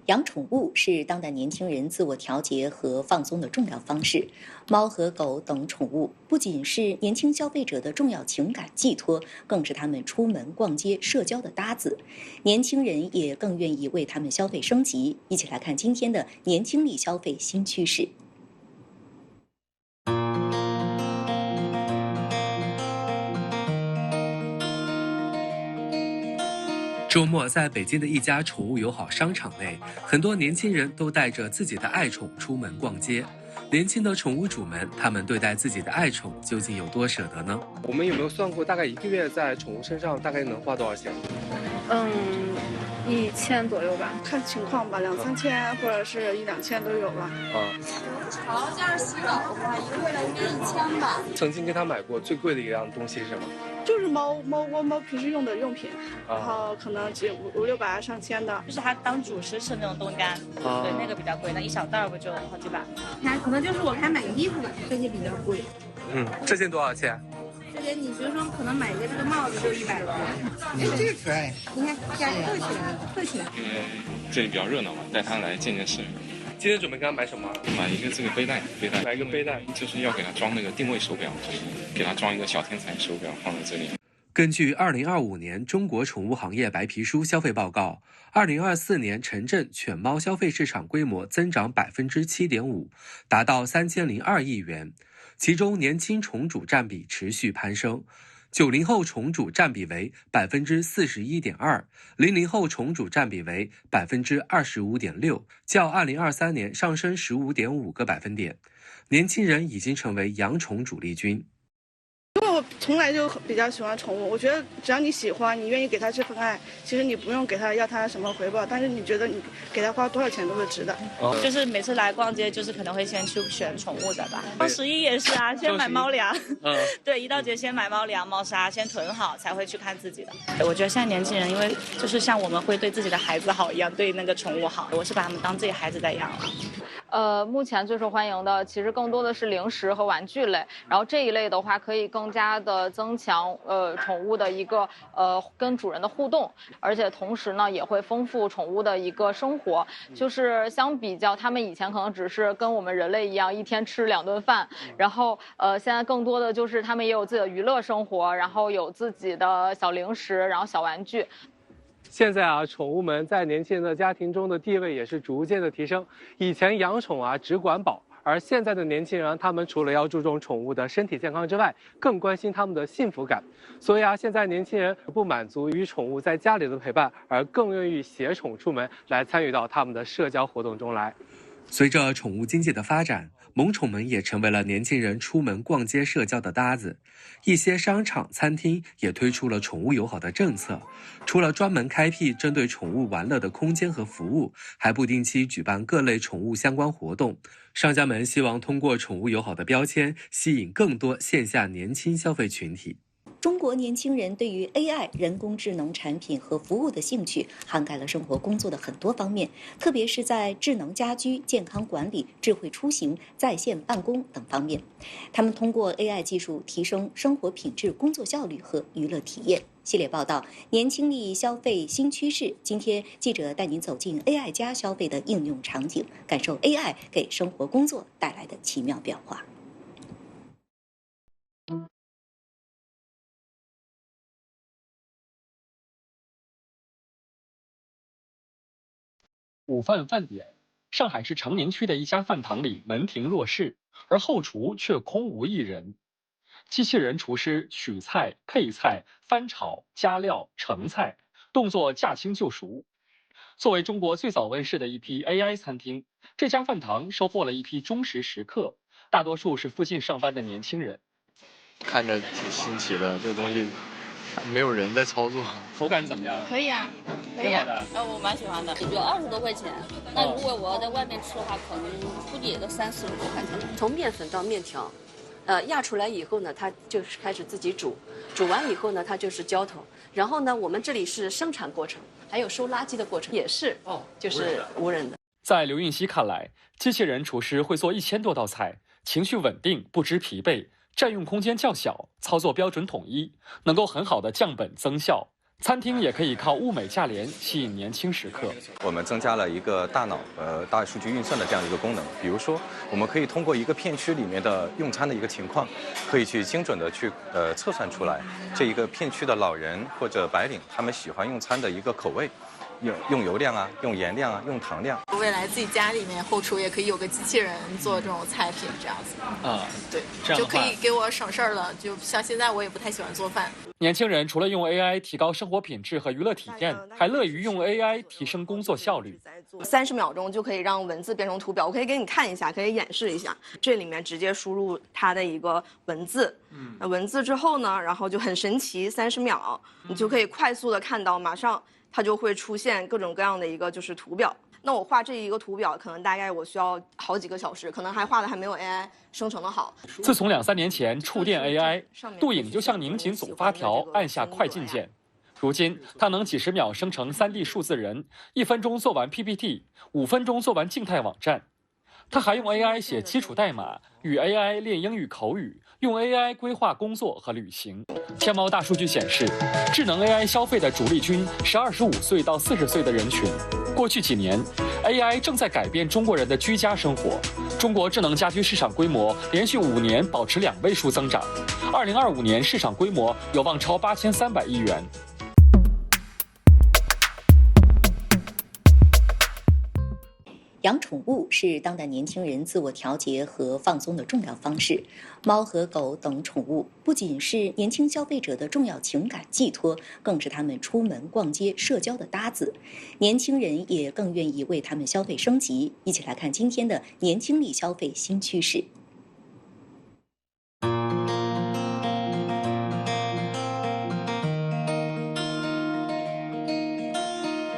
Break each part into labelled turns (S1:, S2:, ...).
S1: 养宠物是当代年轻人自我调节和放松的重要方式。猫和狗等宠物不仅是年轻消费者的重要情感寄托，更是他们出门逛街社交的搭子。年轻人也更愿意为他们消费升级。一起来看今天的年轻力消费新趋势。
S2: 周末，在北京的一家宠物友好商场内，很多年轻人都带着自己的爱宠出门逛街。年轻的宠物主们，他们对待自己的爱宠究竟有多舍得呢？
S3: 我们有没有算过，大概1个月在宠物身上大概能花多少钱
S4: ？1000左右吧，
S5: 看情况吧，2、3千或者是1、2千都有吧。
S6: 潮加上洗澡的话，1个月应该1000吧。
S3: 曾经跟他买过最贵的一样东西是什么？
S5: 就是猫平时用的用品，然后可能5、600上千的。
S7: 就是它当主食吃那种冻干，对，那个比较贵，那一小袋不就好几百？
S6: 可能就是我给他买个衣服吧，这些比较贵。
S3: 这件多少钱？
S6: 这件你比如说可能买一个这个帽子就100多。
S8: 这个可爱。
S6: 你看这样特起来。
S9: 因为这里比较热闹嘛，带他来见见世面。
S3: 今天准备给他买什么？
S9: 买一个这个背带，
S3: 买一个背带，
S9: 就是要给他装那个定位手表，所以给他装一个小天才手表放在这里。
S2: 根据2025年中国宠物行业白皮书消费报告，2024年城镇犬猫消费市场规模增长7.5%，达到3002亿元，其中年轻宠主占比持续攀升。90后宠主占比为41.2%，00后宠主占比为25.6%，较2023年上升15.5个百分点。年轻人已经成为养宠主力军。
S5: 因为我从来就比较喜欢宠物，我觉得只要你喜欢，你愿意给它这份爱，其实你不用给它要它什么回报，但是你觉得你给它花多少钱都是值的。
S7: 就是每次来逛街，就是可能会先去选宠物的吧。双11也是啊，先买猫粮。对，一到节先买猫粮、猫砂，先囤好，才会去看自己的。我觉得现在年轻人，因为就是像我们会对自己的孩子好一样，对那个宠物好，我是把他们当自己孩子在养了。
S4: 目前最受欢迎的其实更多的是零食和玩具类，然后这一类的话可以更加的增强宠物的一个跟主人的互动，而且同时呢也会丰富宠物的一个生活。就是相比较他们以前可能只是跟我们人类一样一天吃2顿饭，然后现在更多的就是他们也有自己的娱乐生活，然后有自己的小零食，然后小玩具。
S3: 现在啊，宠物们在年轻人的家庭中的地位也是逐渐的提升。以前养宠啊只管饱，而现在的年轻人，他们除了要注重宠物的身体健康之外，更关心他们的幸福感。所以啊，现在年轻人不满足于宠物在家里的陪伴，而更愿意携宠出门，来参与到他们的社交活动中来。
S2: 随着宠物经济的发展，萌宠们也成为了年轻人出门逛街社交的搭子。一些商场、餐厅也推出了宠物友好的政策，除了专门开辟针对宠物玩乐的空间和服务，还不定期举办各类宠物相关活动。商家们希望通过宠物友好的标签，吸引更多线下年轻消费群体。
S1: 中国年轻人对于 AI 人工智能产品和服务的兴趣涵盖了生活工作的很多方面，特别是在智能家居、健康管理、智慧出行、在线办公等方面。他们通过 AI 技术提升生活品质、工作效率和娱乐体验。系列报道：年轻力消费新趋势。今天记者带您走进 AI 加消费的应用场景，感受 AI 给生活工作带来的奇妙变化。
S10: 午饭饭点，上海市长宁区的一家饭堂里门庭若市，而后厨却空无一人。机器人厨师取菜、配菜、翻炒、加料、盛菜，动作驾轻就熟。作为中国最早问世的一批 AI 餐厅，这家饭堂收获了一批忠实食客，大多数是附近上班的年轻人。
S11: 看着挺新奇的，这个东西没有人在操作，
S10: 口感怎么样？
S6: 可以啊，可以啊，我蛮喜欢的，也就20多块钱。那如果我要在外面吃的话，可能估计也就30、40块钱。
S12: 从面粉到面条，压出来以后呢，它就是开始自己煮，煮完以后呢，它就是浇头。然后呢，我们这里是生产过程，还有收垃圾的过程，也是就是无人的。
S10: 在刘运熙看来，机器人厨师会做1000多道菜，情绪稳定，不知疲惫，占用空间较小，操作标准统一，能够很好的降本增效。餐厅也可以靠物美价廉吸引年轻食客。
S8: 我们增加了一个大脑和大数据运算的这样一个功能，比如说，我们可以通过一个片区里面的用餐的一个情况，可以去精准的去测算出来这一个片区的老人或者白领他们喜欢用餐的一个口味。用油量啊，用盐量啊，用糖量。
S13: 未来自己家里面后厨也可以有个机器人做这种菜品，这样子。
S10: 啊，
S13: 对，就可以给我省事儿了。就像现在我也不太喜欢做饭。
S10: 年轻人除了用 AI 提高生活品质和娱乐体验，还乐于用 AI 提升工作效率。
S14: 30秒钟就可以让文字变成图表，我可以给你看一下，可以演示一下。这里面直接输入它的一个文字，文字之后呢，然后就很神奇，30秒你就可以快速的看到，马上它就会出现各种各样的一个就是图表。那我画这一个图表，可能大概我需要好几个小时，可能还画的还没有 AI 生成的好。
S10: 自从2、3年前触电 AI， 杜颖就像拧紧总发条，按下快进键。如今，它能几十秒生成3D 数字人，1分钟做完 PPT，5分钟做完静态网站。他还用 AI 写基础代码，与 AI 练英语口语，用 AI 规划工作和旅行。天猫大数据显示，智能 AI 消费的主力军是25岁到40岁的人群。过去几年 ，AI 正在改变中国人的居家生活。中国智能家居市场规模连续5年保持2位数增长，2025年市场规模有望超8300亿元。
S1: 养宠物是当代年轻人自我调节和放松的重要方式。猫和狗等宠物不仅是年轻消费者的重要情感寄托，更是他们出门逛街社交的搭子。年轻人也更愿意为他们消费升级。一起来看今天的年轻力消费新趋势。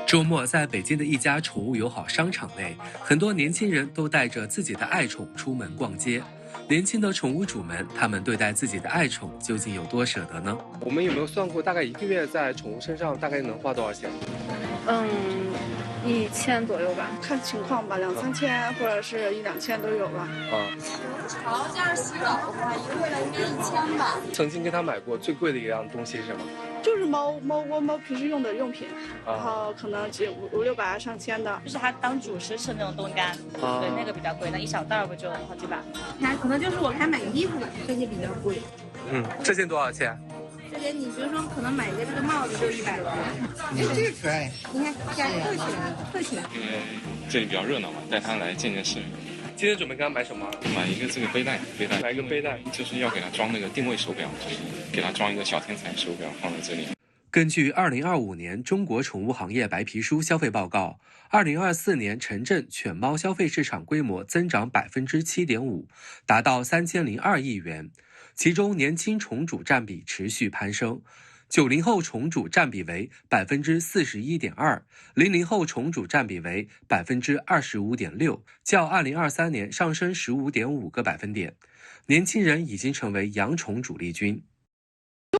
S2: 周末，在北京的一家宠物友好商场内，很多年轻人都带着自己的爱宠出门逛街。年轻的宠物主们，他们对待自己的爱宠究竟有多舍得呢？
S3: 我们有没有算过，大概1个月在宠物身上大概能花多少钱
S5: ？1000左右吧，看情况吧，2、3千或者是1、2千都有吧。
S6: 潮加上洗澡的话，1个月应该1000吧。
S3: 曾经给他买过最贵的一样东西是什么？
S5: 就是猫平时用的用品，然后可能5、600上千的。
S7: 就是它当主食吃那种冻干，对，那个比较贵，那一小袋不就好几百？
S15: 它可能就是我还买衣服的，这些比较贵。
S3: 这件多少钱？
S15: 这件你比如说可能买一个这个帽子就100多。这个可爱。你看加特权。
S9: 因为这里比较热闹嘛，带他来见见世面。
S3: 今天准备给他买什么？
S9: 买一个这个背带。
S3: 买一个背带，
S9: 就是要给他装那个定位手表，就是给他装一个小天才手表放在这里。
S2: 根据2025年中国宠物行业白皮书消费报告，2024年城镇犬猫消费市场规模增长7.5%，达到3002亿元，其中年轻宠主占比持续攀升。90后宠主占比为41.2%，00后宠主占比为25.6%，较2023年上升15.5个百分点。年轻人已经成为养宠主力军。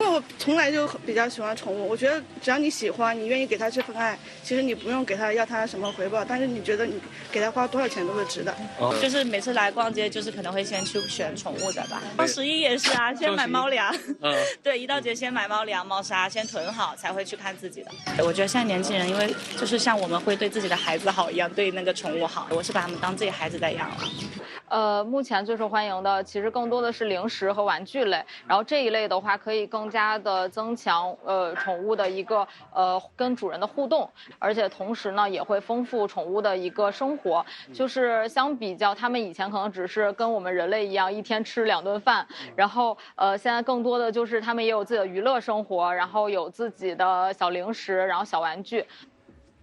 S5: 因为我从来就比较喜欢宠物，我觉得只要你喜欢，你愿意给它这份爱，其实你不用给它要它什么回报，但是你觉得你给它花多少钱都是值的。
S7: 就是每次来逛街，就是可能会先去选宠物的吧。双11也是啊，先买猫粮。对，一到节先买猫粮、猫砂，先囤好才会去看自己的。我觉得现在年轻人，因为就是像我们会对自己的孩子好一样，对那个宠物好，我是把他们当自己孩子在养了。
S4: 目前最受欢迎的其实更多的是零食和玩具类，然后这一类的话可以更加的增强宠物的一个跟主人的互动，而且同时呢也会丰富宠物的一个生活。就是相比较他们以前可能只是跟我们人类一样一天吃2顿饭，然后现在更多的就是他们也有自己的娱乐生活，然后有自己的小零食，然后小玩具。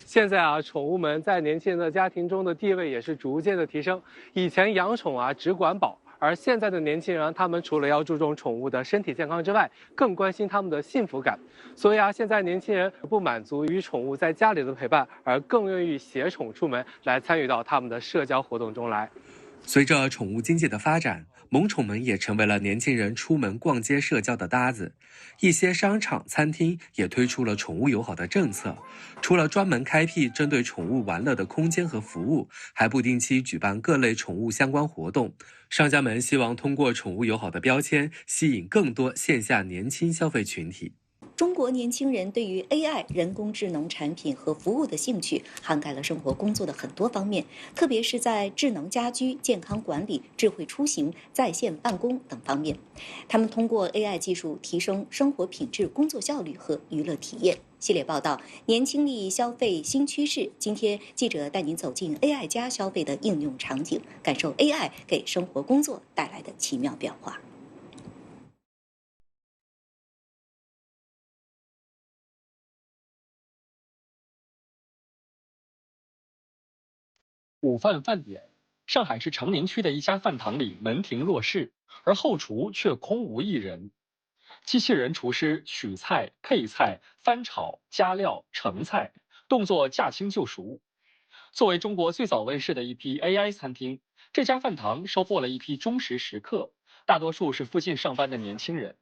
S3: 现在啊，宠物们在年轻人的家庭中的地位也是逐渐的提升。以前养宠啊只管饱，而现在的年轻人，他们除了要注重宠物的身体健康之外，更关心他们的幸福感。所以啊，现在年轻人不满足于宠物在家里的陪伴，而更愿意携宠出门，来参与到他们的社交活动中来。
S2: 随着宠物经济的发展，萌宠们也成为了年轻人出门逛街社交的搭子。一些商场、餐厅也推出了宠物友好的政策，除了专门开辟针对宠物玩乐的空间和服务，还不定期举办各类宠物相关活动。商家们希望通过宠物友好的标签，吸引更多线下年轻消费群体。
S1: 中国年轻人对于 AI 人工智能产品和服务的兴趣涵盖了生活工作的很多方面，特别是在智能家居、健康管理、智慧出行、在线办公等方面。他们通过 AI 技术提升生活品质、工作效率和娱乐体验。系列报道：年轻力消费新趋势。今天记者带您走进 AI 加消费的应用场景，感受 AI 给生活工作带来的奇妙变化。
S10: 午饭饭点，上海市长宁区的一家饭堂里门庭若市，而后厨却空无一人。机器人厨师取菜、配菜、翻炒、加料、盛菜，动作驾轻就熟。作为中国最早问世的一批 AI 餐厅，这家饭堂收获了一批忠实食客，大多数是附近上班的年轻人。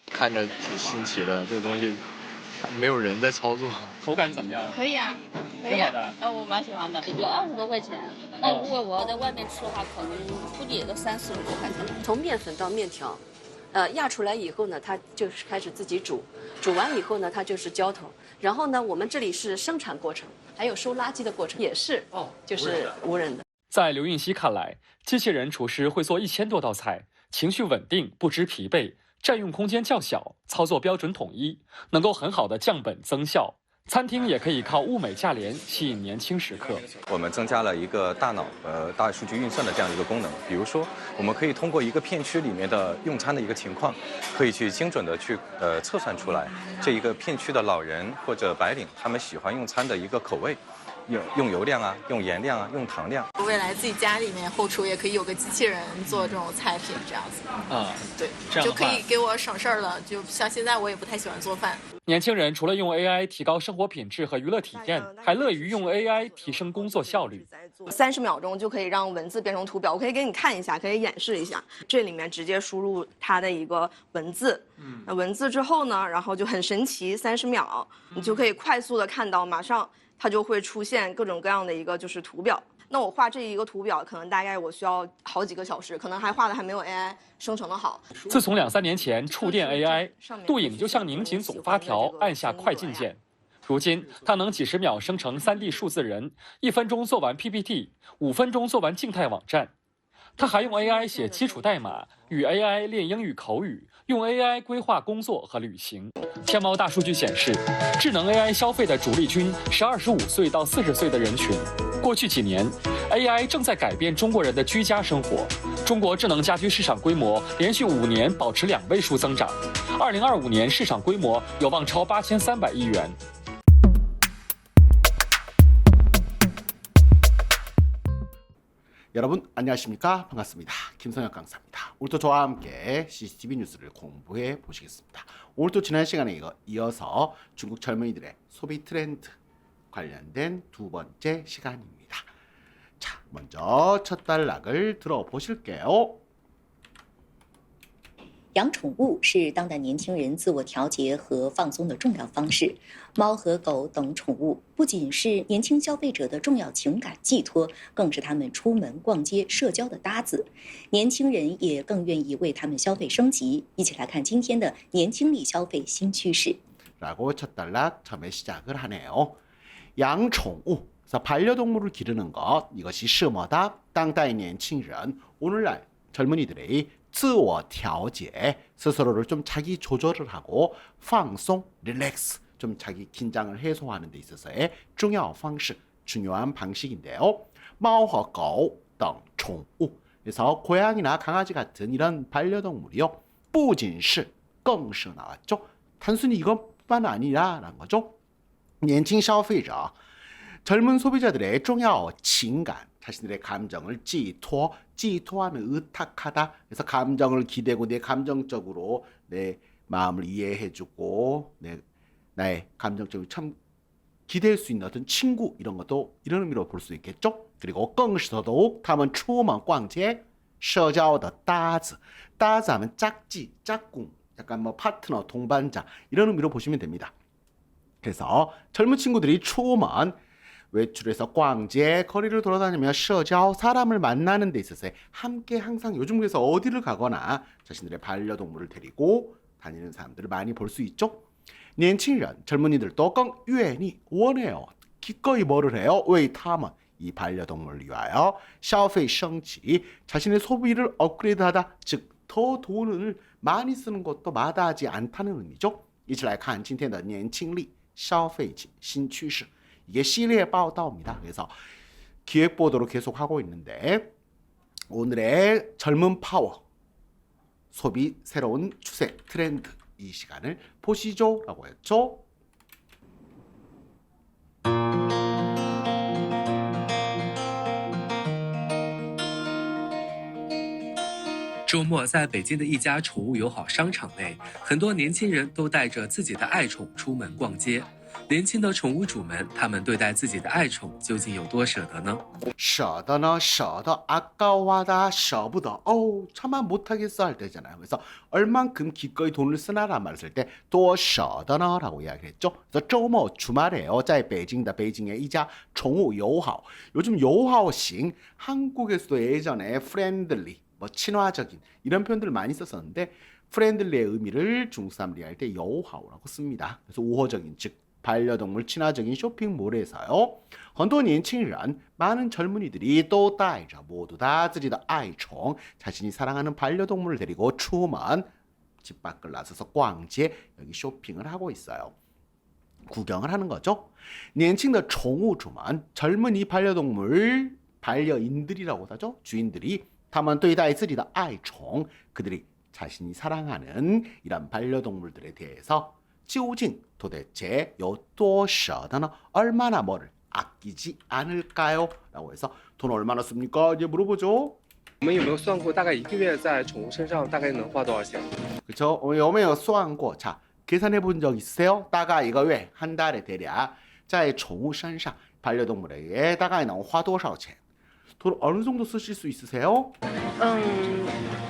S11: 看着挺新奇的，这个东西没有人在操作，
S10: 口感怎么样？
S6: 可以啊，可以啊，我蛮喜欢的，也就20多块钱。那如果我要在外面吃的话，可能估计也就30、40多块钱。
S12: 从面粉到面条，压出来以后呢，它就是开始自己煮，煮完以后呢，它就是浇头。然后呢，我们这里是生产过程，还有收垃圾的过程，也是就是无人的。
S10: 在刘运熙看来，机器人厨师会做1000多道菜，情绪稳定，不知疲惫，占用空间较小，操作标准统一，能够很好的降本增效。餐厅也可以靠物美价廉吸引年轻食客。
S8: 我们增加了一个大脑大数据运算的这样一个功能，比如说，我们可以通过一个片区里面的用餐的一个情况，可以去精准的去测算出来这一个片区的老人或者白领他们喜欢用餐的一个口味。用油量啊，用盐量啊，用糖量。
S13: 未来自己家里面后厨也可以有个机器人做这种菜品，这样子。对，就可以给我省事儿了。就像现在我也不太喜欢做饭。
S10: 年轻人除了用 AI 提高生活品质和娱乐体验，还乐于用 AI 提升工作效率。
S14: 30秒钟就可以让文字变成图表，我可以给你看一下，可以演示一下。这里面直接输入它的一个文字，文字之后呢，然后就很神奇，30秒你就可以快速的看到，马上它就会出现各种各样的一个就是图表。那我画这一个图表，可能大概我需要好几个小时，可能画的还没有 AI 生成的好。
S10: 自从2、3年前触电 AI， 杜颖就像拧紧总发条，按下快进键。如今，它能几十秒生成3D 数字人，1分钟做完 PPT，5分钟做完静态网站。他还用 AI 写基础代码，与 AI 练英语口语，用 AI 规划工作和旅行。天猫大数据显示，智能 AI 消费的主力军是25岁到40岁的人群。过去几年 ，AI 正在改变中国人的居家生活。中国智能家居市场规模连续5年保持2位数增长，2025年市场规模有望超8300亿元。
S16: 여러분 안녕하십니까? 반갑습니다. 김성혁 강사입니다. 오늘도 저와 함께 CCTV 뉴스를 공부해 보시겠습니다. 오늘도 지난 시간에 이어서 중국 젊은이들의 소비 트렌드 관련된 두 번째 시간입니다. 자, 먼저 첫 단락을 들어보실게요.
S1: 养宠物是当代年轻人自我调节和放松的重要方式。猫和狗等宠物不仅是年轻消费者的重要情感寄托，更是他们出门逛街社交的搭子。年轻人也更愿意为他们消费升级。一起来看今天的年轻力消费新趋势。
S16: 라고 첫 단락 처음에 시작을 하네요. 양宠物, 그래서 반려동물을 기르는 것, 이것이 什么的当代年轻人, 오늘날 젊은이들의 自我调节, 스스로를 좀 자기 조절을 하고 放松, 릴렉스, 좀 자기 긴장을 해소하는 데 있어서의 重要方式, 중요한 방식인데요. 猫和狗等宠物, 그래서 고양이나 강아지 같은 이런 반려동물이요. 不仅是, 更是 나왔죠. 단순히 이것만 아니라는 거죠. 年轻消费者, 젊은 소비자들의 重要情感, 자신들의 감정을寄托하면 의탁하다. 그래서 감정을 기대고 내 감정적으로 내 마음을 이해해주고 나의 감정적으로 참 기댈 수 있는 어떤 친구 이런 것도 이런 의미로 볼 수 있겠죠. 그리고 更是더더욱他们出门逛街社交的搭子,搭子하면 짝지, 짝꿍, 약간 뭐 파트너, 동반자 이런 의미로 보시면 됩니다. 그래서 젊은 친구들이 出门 외출해서 광제, 거리를 돌아다니며 社交, 사람을 만나는 데 있어서 함께 항상 요즘 그래서 어디를 가거나 자신들의 반려동물을 데리고 다니는 사람들을 많이 볼 수 있죠. 年轻人 젊은이들도更愿意 원해요. 기꺼이 뭐를 해요? 为他们 이 반려동물을 위하여 消费升级 자신의 소비를 업그레이드하다, 즉 더 돈을 많이 쓰는 것도 마다하지 않다는 의미죠. 一起来看今天的年轻力消费新趋势. 이게 시리의 报道입니다. 그래서 기획 보도로 계속 하고 있는데 오늘의 젊은 파워 소비 새로운 추세 트렌드 이 시간을 보시죠 라고 했죠.
S2: 周末，在北京的一家宠物友好商场内，很多年轻人都带着自己的爱宠出门逛街。年轻的宠物主们，他们对待自己的爱宠究竟有多舍得呢？
S16: 舍得呢，舍得아까워하다,舍不得. 참아 못하겠어 할 때잖아요. 그래서 얼만큼 기꺼이 돈을 쓰나란 말을 쓸 때 또 舍得呢라고 이야기했죠. 그래서 周末 주말에요. 在北京的 베이징의一家宠物友好. 요즘友好型 한국에서도 예전에 friendly 뭐 친화적인 이런 표현들을 많이 썼었는데 프렌들리의 의미를 중국 사람들이 할 때友好라고 씁니다. 그래서 우호적인 즉 반려동물 친화적인 쇼핑몰에서요. 很多年轻人 많은 젊은이들이 또 带着 모두 다 自己的爱宠 자신이 사랑하는 반려동물을 데리고 出门 집 밖을 나서서 逛街 여기 쇼핑을 하고 있어요. 구경을 하는 거죠. 年轻的宠物主们 젊은이 반려동물 반려인들이라고 하죠. 주인들이 他们对待自己的爱宠 그들이 자신이 사랑하는 이런 반려동물들에 대해서 究竟 도대체 有多舍得呢? 얼마나 뭐를 아끼지 않을까요? 라고 해서 돈 얼마나 씁니까? 이제 물어보죠.
S3: 我们有没有算过大概1个月在宠物身上大概能花多少钱?
S16: 그렇죠? 有没有算过? 자, 계산해 본 적 있으세요? 大概1个月 한 달에 대략 在宠物身上 반려동물에게 大概能花多少钱? 돈 어느 정도 쓰실 수 있으세요?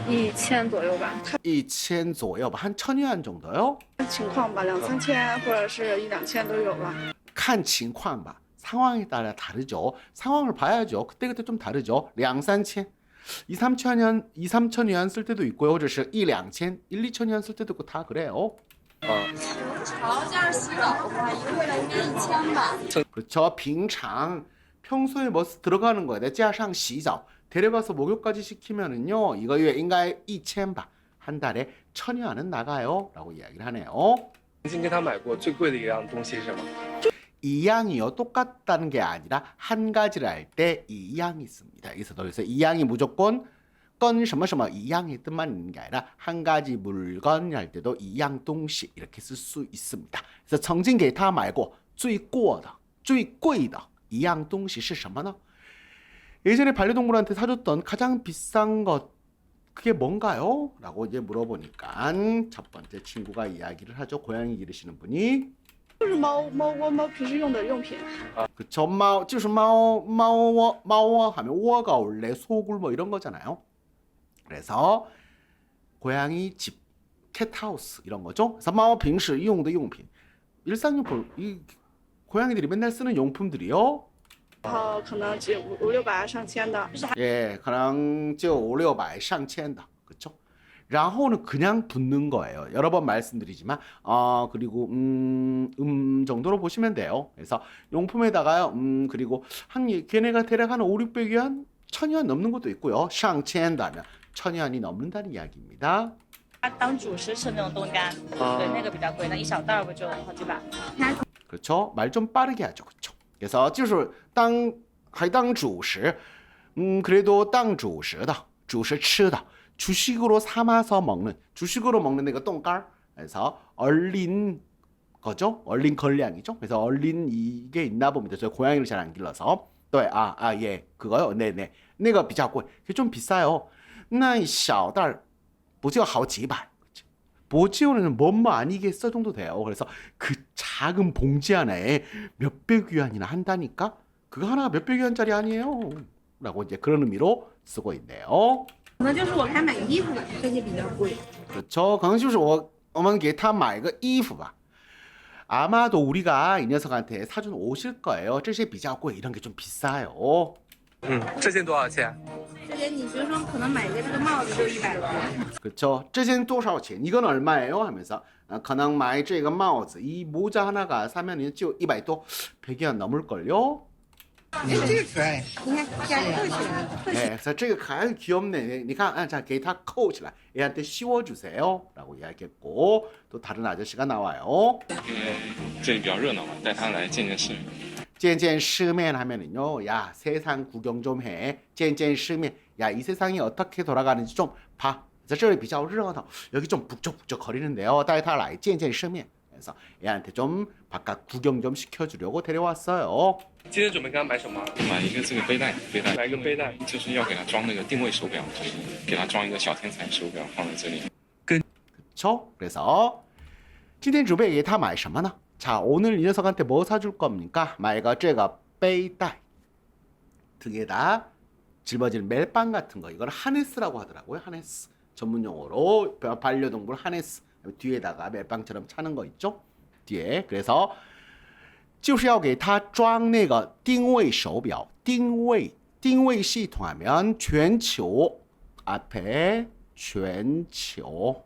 S5: 1000左右吧.
S16: 1000左右吧. 한 1000yuan 정도요?
S5: 看情况吧, 2000-3000或者是1-2000都有吧.
S16: 看情况吧. 상황에 따라 다르죠. 상황을 봐야죠. 그때그때 좀 다르죠. 2-3000, 2-3000yuan 쓸 때도 있고요. 或者是1-2000, 1-2000yuan 쓸 때도 있고 다 그래요.
S6: 潮这样洗澡的话1个月应该1000吧.
S16: 그렇죠. 平常 평소에 뭐 들어가는 거예요. 내加上洗澡 데려가서 목욕까지 시키면은요. 이거 위에 인가에 2000바 한 달에 1000yuan은 나가요. 라고 이야기를 하네요.
S3: 曾经跟他买过最贵的一样东西是什么?
S16: 이양이요. 똑같다는 게 아니라 한 가지를 할 때 이양이 있습니다. 여기서 이양이 무조건 건 什么什么 이양의 뜻만 있는 게 아니라 한 가지 물건 할 때도 이양 동시 이렇게 쓸 수 있습니다. 그래서 曾经给他买过最贵的最贵的 一样东西是什么呢? 예전에 반려동물한테 사줬던 가장 비싼 것 그게 뭔가요? 라고 이제 물어보니까 첫 번째 친구가 이야기를 하죠. 고양이 기르시는 분이
S5: 就是猫平时用的用品.
S16: 그쵸. 猫就是猫하면窝가 원래 소굴 뭐 이런 거잖아요. 그래서 고양이 집 캣하우스 이런 거죠. 그래서 猫平时用的用品 일상용품 이 고양이들이 맨날 쓰는 용품들이요.
S5: 可能只有500-600上千的.
S16: 예, 可能就500-600上千的. 그렇죠? 然后는 그냥 붙는 거예요. 여러 번 말씀드리지만 그리고 정도로 보시면 돼요. 그래서 용품에다가요. 그리고 걔네가 대략 한 500-600yuan, 1000yuan 넘는 것도 있고요. 上千的하면 1000yuan이 넘는다는 이야기입니다.
S7: 当主食吃那种冻干，对，那个比较贵，那一小袋不就好几百？
S16: 그렇죠? 말 좀 빠르게 하죠. 그렇죠? 그래서 就是还当主食. 그래도 当主食的, 主食吃的, 주식으로 삼아서 먹는, 주식으로 먹는 그 똥깔. 그래서 얼린 거죠? 얼린 걸량이죠? 그래서 얼린 이게 있나 봅니다. 저 고양이를 잘 안 길러서. 또 예, 그거요. 네네. 내가 比较贵. 그게 좀 비싸요. 那一小袋不就好几百? 보지오는 뭐뭐 아니겠어 정도 돼요. 그래서 그 작은 봉지 하나에 몇백 유안이나 한다니까? 그거 하나가 몇백 유안짜리 아니에요. 라고 이제 그런 의미로 쓰고 있네요.
S15: 可能就是我给他买衣服的这些比较贵.
S16: 그렇죠. 可能就是我们给他买个衣服吧. 아마도 우리가 이 녀석한테 사준 옷일 거예요. 这些比较贵 이런 게 좀 비싸요.
S3: 这件多少钱？
S15: 这件你比如说可能买一个这个帽子就100多。
S16: 그렇죠. 这件多少钱? 이건 얼마예요? 하면서 可能买这个帽子 이 모자 하나가 사면就100多 100이 넘을걸요?
S15: 这个可爱，你看这样扣起来。
S16: 그래서 这个可爱 귀엽네. 你看, 자, 给它扣起来. 얘한테 씌워주세요. 라고 이야기했고 또 다른 아저씨가 나와요.
S9: 这里比较热闹嘛，带他来见见世面。
S16: 见见世面 하면은요, 야, 세상 구경 좀 해. 见见世面. 야, 이 세상이 어떻게 돌아가는지 좀 봐. 그래서 这里比较热闹. 여기 좀 북적북적 거리는데요. 带他来见见世面. 그래서 얘한테 좀 바깥 구경 좀 시켜주려고 데려왔어요.
S3: 今天准备给他买什么？
S9: 买一个这个背带，
S3: 买一个背带，
S9: 就是要给他装那个定位手表，给他装一个小天才手表放在这里。
S16: 그렇죠? 그래서 今天准备给他买什么呢? 자, 오늘 이 녀석한테 뭐 사줄 겁니까? 买一个这个背带 등에다 짊어지는 멜빵 같은 거, 이걸 하네스라고 하더라고요. 하네스. 전문 용어로 반려동물 하네스. 뒤에다가 멜빵처럼 차는 거 있죠? 뒤에. 그래서 就是要给他装那个定位手表.定位系统하면全球 앞에 全球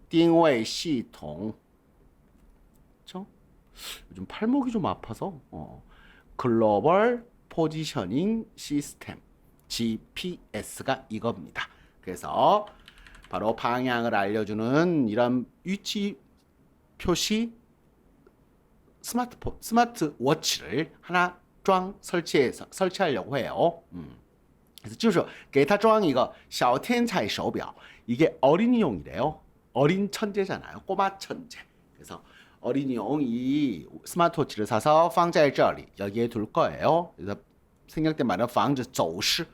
S16: 定位系统. 그렇죠? 요즘 팔목이 좀 아파서 글로벌 포지셔닝 시스템 GPS가 이겁니다. 그래서 바로 방향을 알려주는 이런 위치 표시 스마트워치를 하나 설치하려고 해요. 그래서 就是给他装一个小天才手表. 이게 어린이용이래요. 어린 천재잖아요. 꼬마 천재. 그래서 어린이용 이 스마트워치를 사서 放在这里 여기에 둘 거예요. 그래서 생략된 말은 防止走失.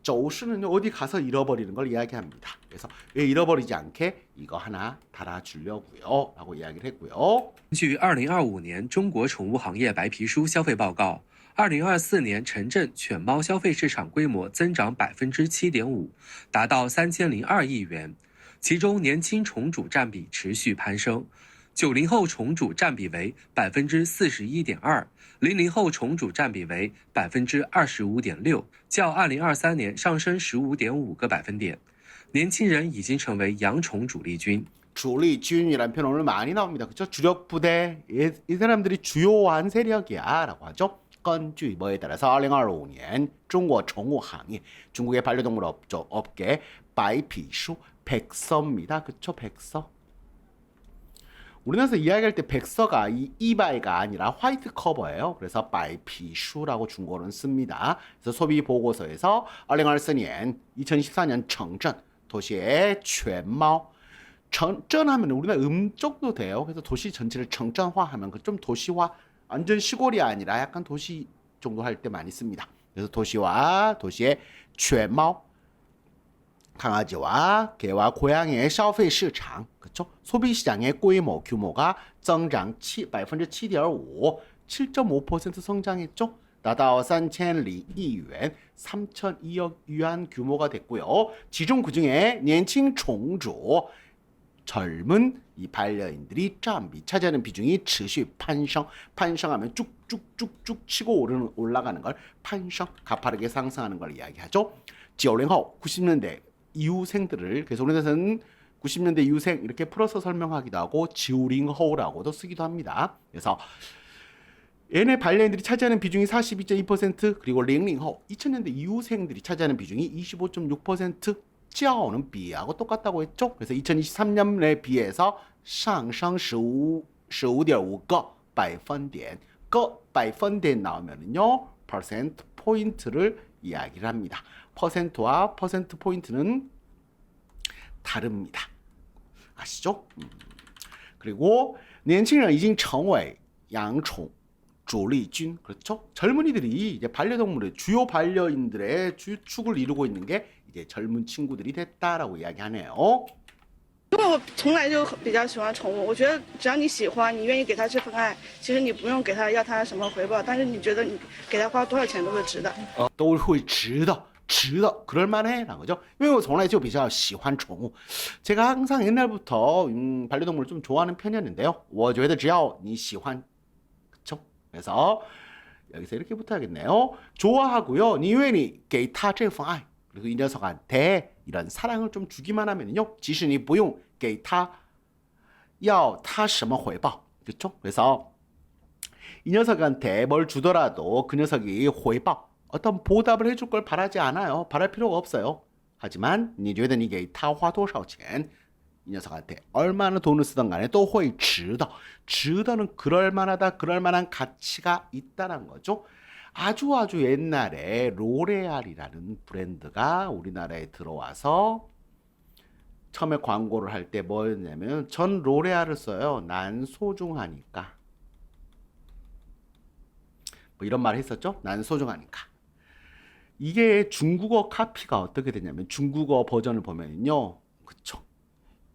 S16: 走失는 어디 가서 잃어버리는 걸 이야기합니다. 그래서 왜 잃어버리지 않게 이거 하나 달아주려고요. 라고 이야기를 했고요.
S2: 据2025年中国宠物行业白皮书消费报告，2024年城镇犬猫消费市场规模增长7.5%，达到3002亿元，其中年轻宠主占比持续攀升。90后宠主占比为41.2%，00后宠主占比为25.6%，较2023年上升15.5个百分点。年轻人已经成为养宠主力军。
S16: 주力军이란 표현 오늘 많이 나옵니다. 그렇죠? 주력 부대. 이 사람들이 주요한 세력이야 라고 하죠. 根据 뭐에 따라서 2025년 중국 宠物行业 중국의 반려동물 업계 白皮书 백서입니다. 그렇죠? 백서. 우리나라에서 이야기할 때 백서가 이 이바이가 아니라 화이트 커버예요. 그래서 白皮书라고 중국어는 씁니다. 그래서 소비 보고서에서 2024년城镇 도시의 犬猫 전하면 우리나라 쪽도 돼요. 그래서 도시 전체를 정전화하면 좀 도시화, 완전 시골이 아니라 약간 도시 정도 할 때 많이 씁니다. 그래서 도시와 도시의 犬猫 강아지와 개와 고양이의 消费市场 그렇죠? 소비 시장의 규모가增长 7.5%, 7.5% 성장했죠. 达到3000亿元 3,002억 위안 규모가 됐고요. 지중 그중에 年轻宠主 젊은 이 반려인들이 차지하는 비중이 持续 攀升하면 쭉쭉쭉쭉 치고 올라가는 걸 攀升 가파르게 상승하는 걸 이야기하죠. 90호 90년대 이후생들을 그래서 우리나라에서는 90년대 이후생 이렇게 풀어서 설명하기도 하고 90后라고도 쓰기도 합니다. 그래서 얘네 반려인들이 차지하는 비중이 42.2% 그리고 00호 2000년대 이후생들이 차지하는 비중이 25.6% 较는 비하고 똑같다고 했죠. 그래서 2023년에 비해서 上升 15.5个 百分点 百分点 나오면은요 퍼센트 포인트를 이야기를 합니다. 퍼센트와 퍼센트 포인트는 다릅니다. 아시죠? 그리고 年轻人已经成为养宠主力军 그렇죠? 젊은이들이 이제 반려동물의 주요 반려인들의 주축을 이루고 있는 게 이제 젊은 친구들이 됐다라고 이야기하네요.
S5: 因为我从来就比较喜欢宠物，我觉得只要你喜欢，你愿意给它这份爱，其实你不用给它要它什么回报，但是你觉得你给它花多少钱都是值的。
S16: 都会值得。 그럴만해 라는 거죠. 왜냐면 从来就比较喜欢宠物. 제가 항상 옛날부터 반려동물을 좀 좋아하는 편이었는데요. 我觉得只要你喜欢 그쵸? 그래서 여기서 이렇게 붙어야겠네요. 좋아하고요. 你愿意给他这份爱 그리고 이 녀석한테 이런 사랑을 좀 주기만 하면요. 即使你不用给他要他什么回报 그렇죠? 그래서 이 녀석한테 뭘 주더라도 그 녀석이回报 어떤 보답을 해줄 걸 바라지 않아요. 바랄 필요가 없어요. 하지만 你觉得你给他花多少钱 이 녀석한테 얼마나 돈을 쓰던 간에 또会值得 值得는 그럴만하다, 그럴만한 가치가 있다는 거죠. 아주 옛날에 로레알이라는 브랜드가 우리나라에 들어와서 처음에 광고를 할 때 뭐였냐면 전 로레알을 써요. 난 소중하니까. 뭐 이런 말 했었죠. 난 소중하니까. 이게 중국어 카피가 어떻게 되냐면 중국어 버전을 보면요. 그쵸.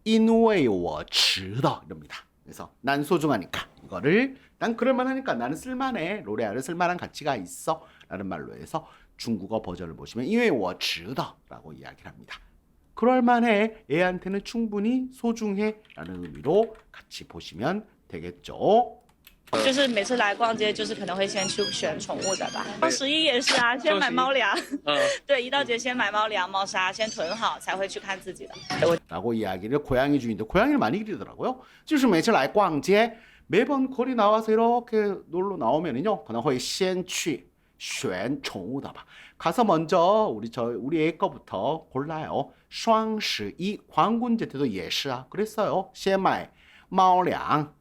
S16: 因为我值得 이럽니다. 그래서 난 소중하니까 이거를 난 그럴만하니까 나는 쓸만해. 로레알은 쓸만한 가치가 있어 라는 말로 해서 중국어 버전을 보시면 因为我值得 라고 이야기를 합니다. 그럴만해. 애한테는 충분히 소중해 라는 의미로 같이 보시면 되겠죠.
S7: 就是每次来逛街，就是可能会先去选宠物的吧。双11也是啊，先买猫粮。对，一到节先买猫粮、猫砂，先囤好，才会去看自己的。
S16: 라고 이야기를 고양이 주인도 고양이를 많이 기르더라고요. 就是每次来逛街 매번 거리 나와서 이렇게 놀러 나오면은요, 可能会先去选宠物的吧. 가서 먼저 우리 애 거부터 골라요. 双11 광군제 때도 也是啊. 그랬어요. 先买猫粮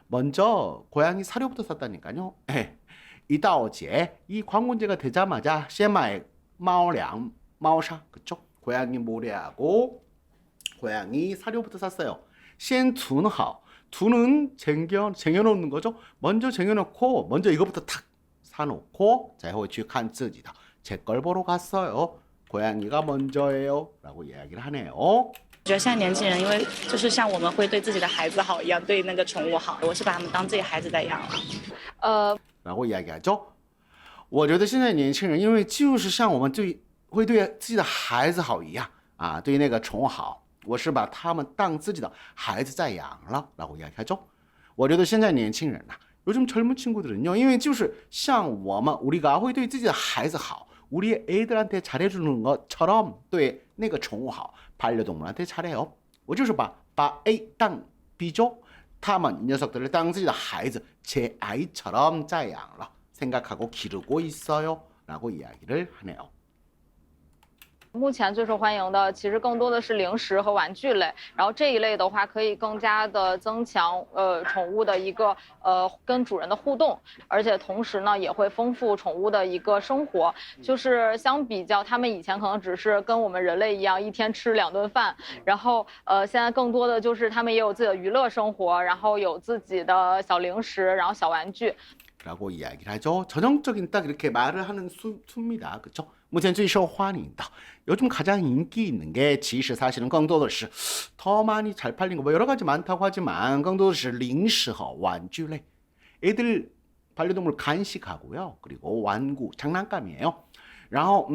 S16: 먼저 고양이 사료부터 샀다니까요. 이다오제 이 광군제가 되자마자 先买猫粮 猫砂 그쵸? 고양이 모래하고 고양이 사료부터 샀어요. 先囤好 두는 쟁여놓는 거죠. 먼저 쟁여놓고 먼저 이거부터 탁 사놓고 才会去看自己的 제 걸 보러 갔어요. 고양이가 먼저예요 라고 이야기를 하네요.
S7: 我觉得现在年轻人，因为就是像我们会对自己的孩子好一样，对那个宠物好，我是把他们当自己孩子在养了。
S16: 라고 이야기하죠. 我觉得现在年轻人因为就是像我们会对自己的孩子好一样对那个宠物好，我是把他们当自己的孩子在养了라고 이야기하죠. 我觉得现在年轻人요즘 젊은 친구들은요, 因为就是像우리가会对自己的孩子好 우리 애들한테 잘해주는 것처럼 对那个宠物好 반려동물한테 잘해요. 我就是把A 当 B죠. 他们 이 녀석들을 当自己的孩子 제 아이처럼 在养了 생각하고 기르고 있어요 라고 이야기를 하네요.
S4: 目前最受欢迎的其实更多的是零食和玩具类，然后这一类的话可以更加的增强宠物的一个跟主人的互动，而且同时呢也会丰富宠物的一个生活。就是相比较他们以前可能只是跟我们人类一样一天吃2顿饭，然后现在更多的就是他们也有自己的娱乐生活，然后有自己的小零食，然后小玩具。
S16: 라고 이야기를 하죠. 전형적인 딱 이렇게 말을 하는 수입니다. 그렇죠? 目前最受欢迎的 요즘 가장 인기 있는 게 其实 사실은 更多的是 더 많이 잘 팔린 거 뭐 여러 가지 많다고 하지만 更多的是零食和玩具类 애들 반려동물 간식하고요. 그리고 완구, 장난감이에요. 然后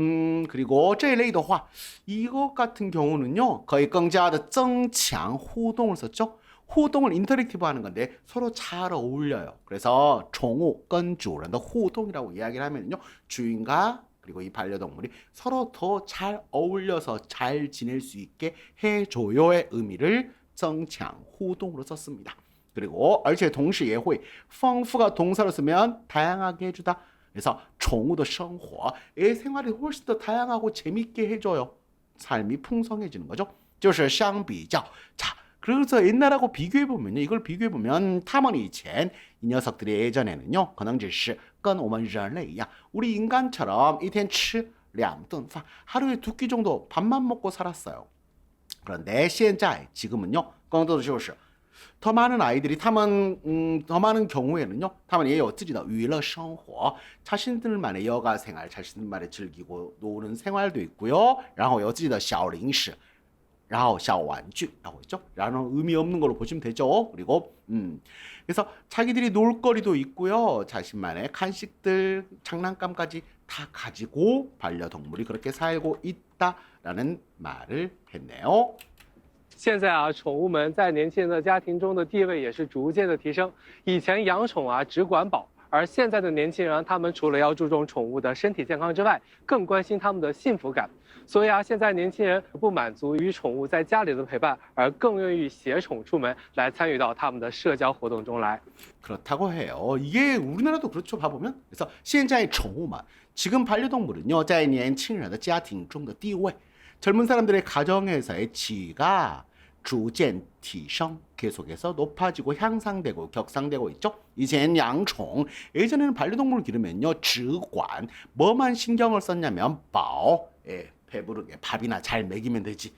S16: 그리고 这一类的话 이것 같은 경우는요. 거의 更加的增强互动 썼죠.互动을 인터랙티브 하는 건데 서로 잘 어울려요. 그래서 宠物跟主人的互动이라고 이야기를 하면요. 주인과 그리고 이 반려동물이 서로 더 잘 어울려서 잘 지낼 수 있게 해줘요의 의미를 增强互动으로 썼습니다. 그리고 而且同时也会 丰富가 동사로 쓰면 다양하게 해주다. 그래서 宠物的生活, 애 생활이 훨씬 더 다양하고 재밌게 해줘요. 삶이 풍성해지는 거죠. 就是相比较. 자, 그래서 옛날하고 비교해보면요. 이걸 비교해보면 他们以前 이 녀석들이 예전에는요. 可能只是跟我们人类一样 우리 인간처럼 一天吃2顿饭 하루에 2끼 정도 밥만 먹고 살았어요. 그런데 现在 지금은요. 更多的就是 더 많은 아이들이 他们 더 많은 경우에는요. 他们也有自己的娱乐生活 자신들만의 여가 생활, 자신들만의 즐기고 노는 생활도 있고요. 然后有自己的小零食 然后小玩具라고 했죠. 라는 의미 없는 걸로 보시면 되죠. 그리고 그래서 자기들이 놀거리도 있고요. 자신만의 간식들, 장난감까지 다 가지고 반려동물이 그렇게 살고 있다라는 말을 했네요.
S3: 现在啊，宠物们在年轻人的家庭中的地位也是逐渐的提升。以前养宠啊只管饱，而现在的年轻人，他们除了要注重宠物的身体健康之外，更关心他们的幸福感。所以啊，现在年轻人不满足于宠物在家里的陪伴，而更愿意携宠出门，来参与到他们的社交活动中来。
S16: 그렇다고 해요. 이게 우리나라도 그렇죠. 봐보면. 그래서 现在宠物嘛, 지금 반려동물은요, 在年轻人的家庭中的地位, 젊은 사람들의 가정에서의 지위가 逐渐提升, 계속해서 높아지고 향상되고 격상되고 있죠. 이젠 양宠, 예전에는 반려동물을 기르면요, 直管, 뭐만 신경을 썼냐면 保, 예, 배부르게 밥이나 잘 먹이면 되지,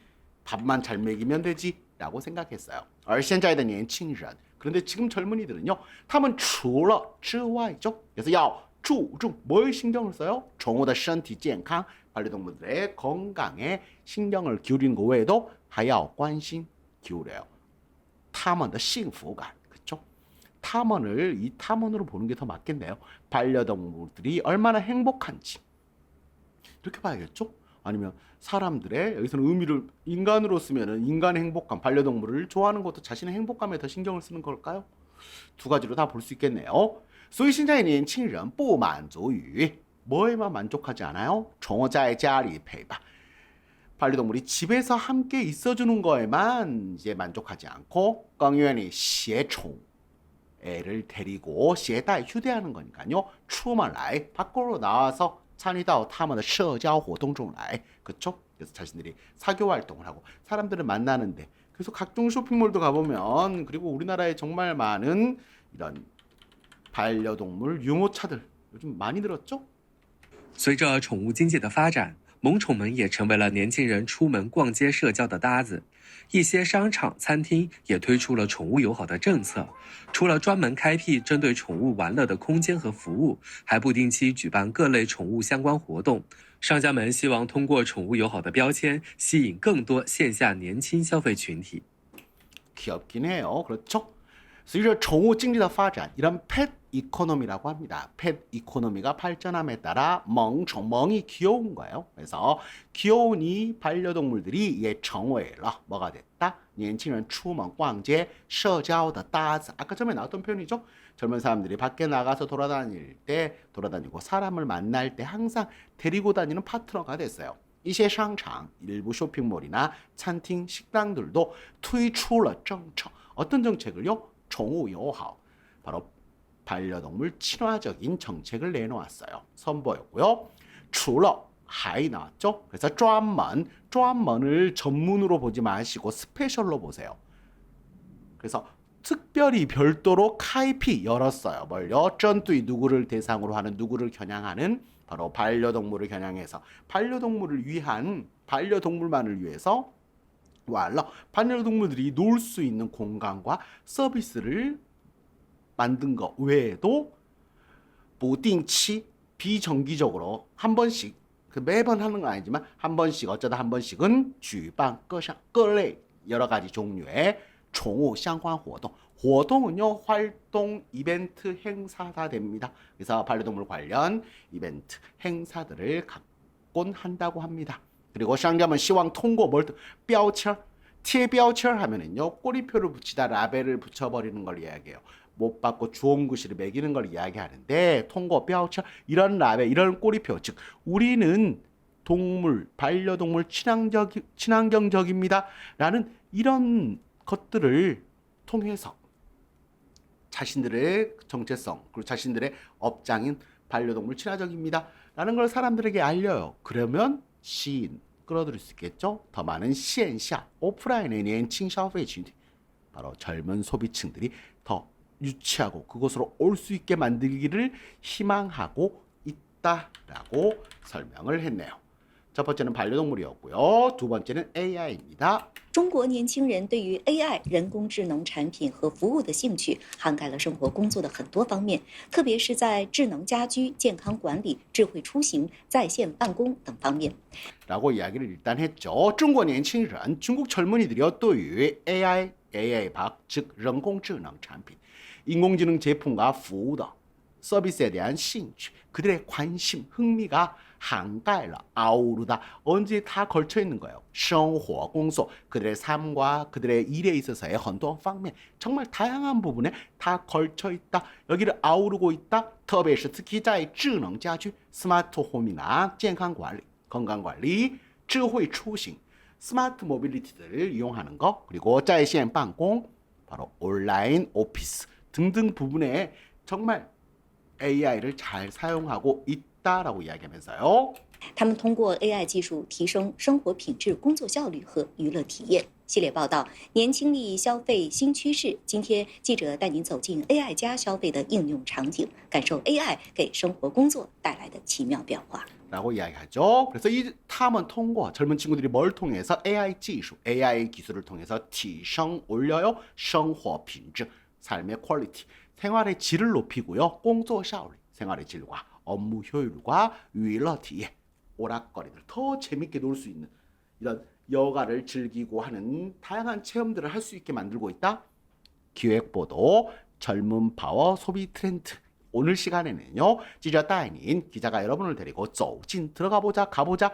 S16: 밥만 잘 먹이면 되지 라고 생각했어요. 而现在的年轻人, 그런데 지금 젊은이들은요, 他们除了之外죠. 그래서 要注重 뭘 신경을 써요? 宠物的身体健康, 반려동물들의 건강에 신경을 기울이는 거 외에도 还要关心 기울여요. 他们的幸福感, 그렇죠? 탐험을 이 탐험으로 보는 게 더 맞겠네요. 반려동물들이 얼마나 행복한지 이렇게 봐야겠죠? 아니면 사람들의, 여기서는 의미를 인간으로 쓰면은 인간의 행복감, 반려동물을 좋아하는 것도 자신의 행복감에 더 신경을 쓰는 걸까요? 두 가지로 다 볼 수 있겠네요. 所以现在年轻人不满足于 뭐에만 만족하지 않아요? 宠物在家里陪伴. 반려동물이 집에서 함께 있어주는 거에만 이제 만족하지 않고 更愿意携宠 애를 데리고 携带 휴대하는 거니까요. 出门来 밖으로 나와서 参与到他们的社交活动中来. 그렇죠? 그래서 자신들이 사교 활동을 하고 사람들을 만나는데, 그래서 각종 쇼핑몰도 가보면, 그리고 우리나라에 정말 많은 이런 반려동물 유모차들 요즘 많이 늘었죠?
S2: 随着宠物经济的发展，萌宠们也成为了年轻人出门逛街社交的搭子。一些商场、餐厅也推出了宠物友好的政策，除了专门开辟针对宠物玩乐的空间和服务，还不定期举办各类宠物相关活动。商家们希望通过宠物友好的标签，吸引更多线下年轻消费群体。
S16: 귀엽긴 해요. 그렇죠? 随着宠物经济的发展, 이런 펫 이코노미라고 합니다. 펫 이코노미가 발전함에 따라 멍宠, 멍이 귀여운 거예요. 그래서 귀여운 이 반려동물들이 예成为了 뭐가 됐다? 年轻人出门逛街社交的搭子. 아까 전에 나왔던 표현이죠. 젊은 사람들이 밖에 나가서 돌아다니고 사람을 만날 때 항상 데리고 다니는 파트너가 됐어요. 一些商场, 일부 쇼핑몰이나餐厅, 식당들도 推出了政策. 어떤 정책을요? 宠物友好. 바로 반려동물 친화적인 정책을 내놓았어요. 선보였고요. 除了 还 나왔죠. 그래서 专门을 전문으로 보지 마시고 스페셜로 보세요. 그래서 특별히 별도로 카이피 열었어요. 뭘요? 针对 누구를 대상으로 하는, 누구를 겨냥하는, 바로 반려동물을 겨냥해서 반려동물을 위한, 반려동물만을 위해서 반려동물들이 놀 수 있는 공간과 서비스를 만든 것 외에도 不定期 비정기적으로 한 번씩, 매번 하는 건 아니지만 한 번씩, 어쩌다 한 번씩은 举办各类 여러 가지 종류의 宠物相关活动.活动은요, 활동, 이벤트, 행사가 됩니다. 그래서 반려동물 관련 이벤트, 행사들을 갖곤 한다고 합니다. 그리고 상점은 希望通过 标签, 贴标签 하면은요, 꼬리표를 붙이다 라벨을 붙여버리는 걸 이야기해요. 못 받고 주홍구시를 매기는 걸 이야기하는데, 통고, 뼈처, 이런 라벨, 이런 꼬리표, 즉 우리는 동물, 반려동물 친환경적입니다 라는 이런 것들을 통해서 자신들의 정체성, 그리고 자신들의 업장인 반려동물 친화적입니다 라는 걸 사람들에게 알려요. 그러면 시인, 끌어들일 수 있겠죠. 더 많은 线下, 오프라인의 年轻消费群体, 바로 젊은 소비층들이 더 유치하고 그곳으로 올 수 있게 만들기를 희망하고 있다라고 설명을 했네요. 첫 번째는 반려동물이었고요. 두 번째는 AI입니다.
S1: 中国年轻人对于 AI 人工智能产品和服务的兴趣涵盖了生活工作的很多方面，特别是在智能家居、健康管理、智慧出行、在线办公等方面。
S16: 라고 이야기를 일단 했죠. 중국 年轻人, 중국 젊은이들이요, 对于 AI 박, 즉 人工智能产品, 인공지능 제품과 服务的 서비스에 대한 兴趣, 그들의 관심, 흥미가 한가일러 아우르다 언제 다 걸쳐 있는 거예요. 生活工作 그들의 삶과 그들의 일에 있어서의 很多方面 정말 다양한 부분에 다 걸쳐 있다. 여기를 아우르고 있다. 特别是 특히 在智能家居 스마트홈이나 健康管理 건강관리 智慧出行 스마트 모빌리티를 이용하는 거 그리고 在线办公 바로 온라인 오피스 등등 부분에 정말 AI를 잘 사용하고 있다라고 이야기하면서요.
S1: 他们通过 AI 技术提升生活品质、工作效率和娱乐体验。系列报道：年轻力消费新趋势。今天记者带您走进 AI 加消费的应用场景，感受 AI 给生活工作带来的奇妙变化。
S16: 라고 이야기하죠. 그래서 이 탐은 통과 젊은 친구들이 뭘 통해서 AI 기술을 통해서 提升 올려요. 生活品质 삶의 퀄리티 생활의 질을 높이고요. 工作效率 생활의 질과 업무 효율과 娱乐体验 오락거리들 더 재밌게 놀 수 있는 이런 여가를 즐기고 하는 다양한 체험들을 할 수 있게 만들고 있다. 기획보도 젊은 파워 소비 트렌드 오늘 시간에는요. 찌저따이닌 기자가 여러분을 데리고 走进 가보자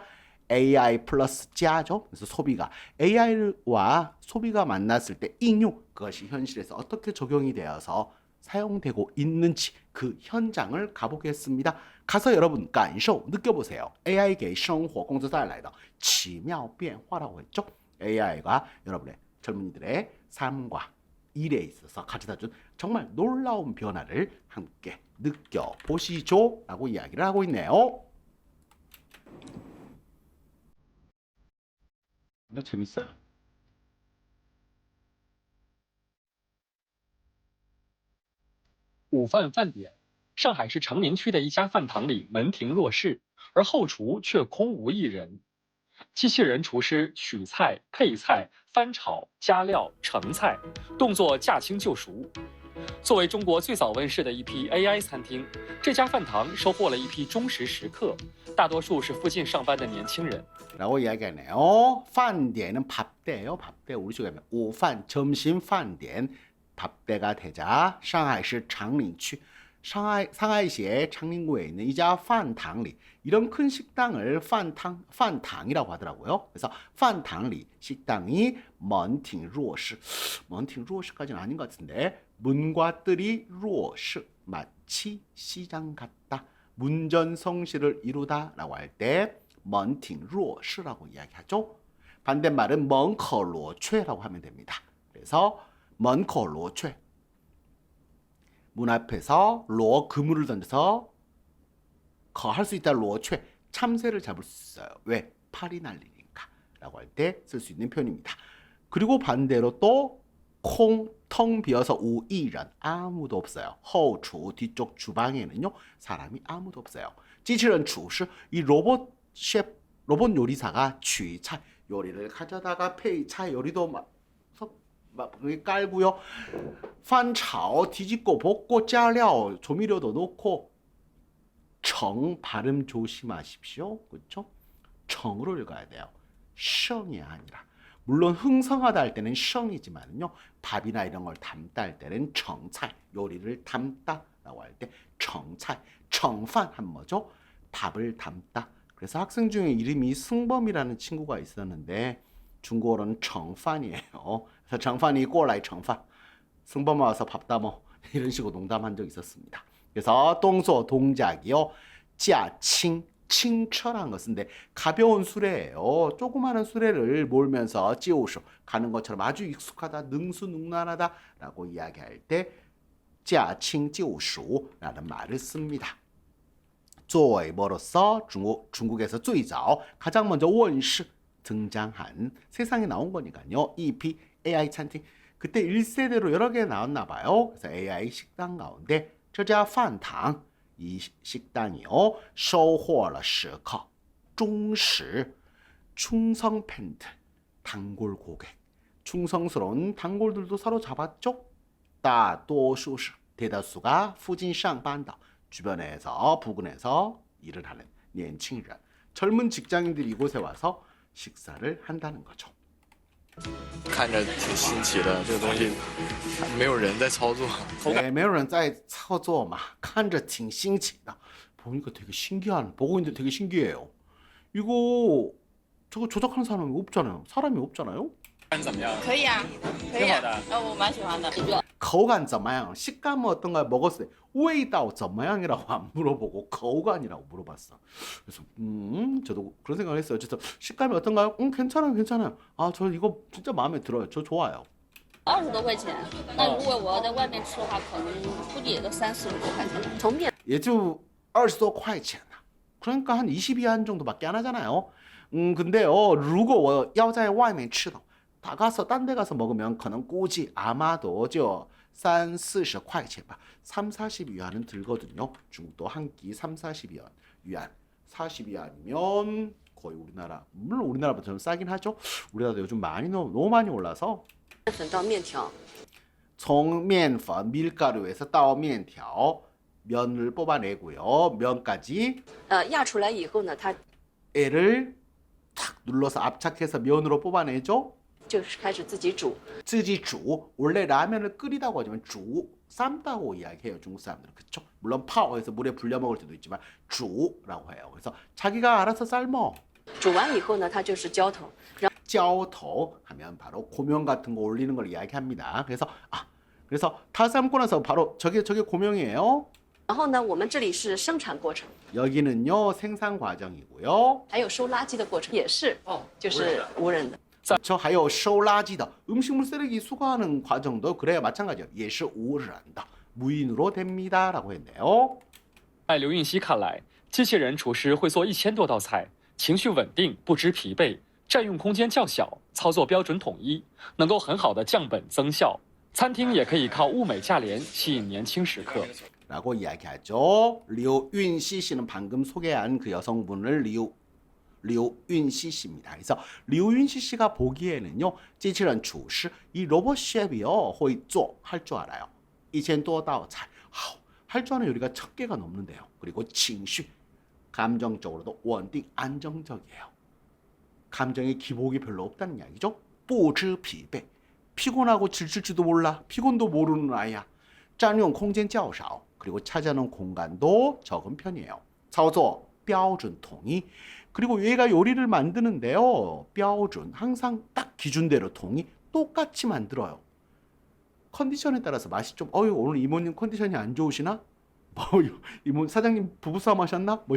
S16: AI 플러스 짜죠. 그래서 소비가 AI와 소비가 만났을 때應用 그것이 현실에서 어떻게 적용이 되어서 사용되고 있는지 그 현장을 가보겠습니다. 가서 여러분感受 느껴보세요. AI 给生活工作带来的奇妙变化라고 했죠. AI가 여러분의 젊은이들의 삶과 일에 있어서 가져다준 정말 놀라운 변화를 함께 느껴보시죠 라고 이야기를 하고 있네요. 나 재밌어요.
S10: 午饭饭点，上海市长宁区的一家饭堂里门庭若市，而后厨却空无一人。机器人厨师取菜、配菜、翻炒、加料、盛菜，动作驾轻就熟。作为中国最早问世的一批 AI 餐厅，这家饭堂收获了一批忠实食客，大多数是附近上班的年轻人。
S16: 라고 이야기하네요. 饭点은 밥대예요. 밥대 우리 쪽에 오판 점심 饭点 밥대가 되자 상하이시 장宁区 상하이시의 장宁구에 있는 이자 판탕리 이런 큰 식당을 판탕이라고 하더라고요. 그래서 판탕리 식당이 먼팅루어시까지는 아닌 것 같은데 문과 뜰이 루어시 마치 시장 같다. 문전성시를 이루다라고 할 때 먼팅루어시라고 이야기하죠. 반대말은 먼커루어최라고 하면 됩니다. 그래서 먼커루어최 문 앞에서 로 그물을 던져서 할 수 있다 로최 참새를 잡을 수 있어요. 왜? 팔이 날리니까 라고 할 때 쓸 수 있는 표현입니다. 그리고 반대로 또 텅 비어서 우이런 아무도 없어요. 허추 뒤쪽 주방에는요 사람이 아무도 없어요. 机器人厨师 이 로봇 요리사가 取菜 요리를 가져다가 페이차 요리도 막 깔고요. 翻炒 뒤집고 볶고 加料 조미료도 넣고 정 발음 조심하십시오. 그렇죠? 정으로 읽어야 돼요. 성이 아니라. 물론 흥성하다 할 때는 성이지만요. 밥이나 이런 걸 담다 할 때는 정菜, 요리를 담다라고 할 때 정菜, 정판 한 뭐죠? 밥을 담다. 그래서 학생 중에 이름이 승범이라는 친구가 있었는데 중국어로는 정판이에요. 그래서 정판이 过来 정판. 승범 와서 밥 담어. 이런 식으로 농담한 적 있었습니다. 그래서 동서 동작이요. 驾轻 轻车란 것인데 가벼운 수레예요. 조그마한 수레를 몰면서 就是 가는 것처럼 아주 익숙하다, 능수능란하다라고 이야기할 때 驾轻就熟라는 말을 씁니다. 作为뭐로서 중국에서 最早 가장 먼저 问世 등장한 세상에 나온 거니까요. EP AI餐厅 그때 1세대로 여러 개 나왔나 봐요. 그래서 AI 식당 가운데 这家饭堂 이 식당이요. 收获了食客 忠实 충성 팬들 단골 고객 충성스러운 단골들도 사로잡았죠. 大多数是 대다수가 附近上班的 주변에서 부근에서 일을 하는 年轻人 젊은 직장인들이 이곳에 와서 식사를 한다는 거죠.
S11: 看着挺新奇的，这个东西没有人在操作。
S16: 没有人在操作嘛，看着挺新奇的， 보니까 되게 보고 있는데 되게 신기해요. 이거 저거 조작하는 사람이 없잖아요. 사람이 없잖아요.
S6: 怎么样？可以啊，可以啊。我蛮喜欢的。
S16: 口感怎么样? 식감은 어떤가요? 먹었을 때 味道怎么样이라고 안 물어보고口感이라고 물어봤어. 그래서 저도 그런 생각을 했어요. 그래서 식감이 어떤가요? 괜찮아요, 괜찮아요. 아, 저 이거 진짜 마음에 들어요. 저 좋아요.
S6: 20多块钱，那如果我要在外面吃的话，可能估计也都30-40多块钱。从面
S16: 也就20多块钱. 그러니까 한 22안 정도밖에 안 하잖아요. 근데요, 如果我要在外面吃的 나가서 딴 데 가서 먹으면 可能估计 아마도 저 30-40块钱吧. 30-40위안은 들거든요. 중국도 한 끼 30-40위안. 40위안이면 거의 우리나라, 물론 우리나라보다 좀 싸긴 하죠. 우리나라도 요즘 너무 많이 올라서
S12: 粉到面条.
S16: 从面粉 밀가루에서 到面条 면을 뽑아내고요. 면까지 애를 탁 눌러서 압착해서 면으로 뽑아내죠.
S12: 就是开始自己煮.
S16: 自己煮. 원래 라면을 끓이다고 하지만 煮, 삶다고 이야기해요. 중국 사람들은. 그렇죠? 물론 파워에서 물에 불려 먹을 때도 있지만 煮라고 해요. 그래서 자기가 알아서 삶어.
S12: 煮完以后呢，它就是浇头.
S16: 浇头 하면 바로 고명 같은 거 올리는 걸 이야기합니다. 그래서 다 삶고 나서 바로 저게 고명이에요.
S12: 然后呢，我们这里是生产过程，
S16: 여기는요 생산 과정이고요.
S12: 还有收垃圾的过程，也是就是无人的。
S16: 저还有收垃圾的 음식물 쓰레기 수거하는 과정도 그래야 마찬가지예요. 也是无人的 무인으로 됩니다라고 했네요.
S10: 在刘运熙看来，机器人厨师会做1000多道菜，情绪稳定，不知疲惫，占用空间较小，操作标准统一，能够很好的降本增效。餐厅也可以靠物美价廉吸引年轻食客。
S16: 라고 이야기하죠. 류윤시 씨는 방금 소개한 그 여성분을 류윤시 씨입니다. 그래서 류윤시 씨가 보기에는요, 机器人厨师 이 로봇 셰프요, 会做 할 줄 알아요. 1000多道菜 할 줄 아는 요리가 1000개가 넘는데요. 그리고 情绪 감정적으로도稳定 안정적이에요. 감정의 기복이 별로 없다는 이야기죠. 不知疲惫 피곤하고 지칠지도 몰라. 피곤도 모르는 아이야. 占用空间较少 그리고 차지하는 공간도 적은 편이에요. 操作标准统一 그리고 얘가 요리를 만드는데요. 标准 항상 딱 기준대로 통이 똑같이 만들어요. 컨디션에 따라서 맛이 좀 오늘 이모님 컨디션이 안 좋으시나? 이모 사장님 부부싸움 하셨나? 뭐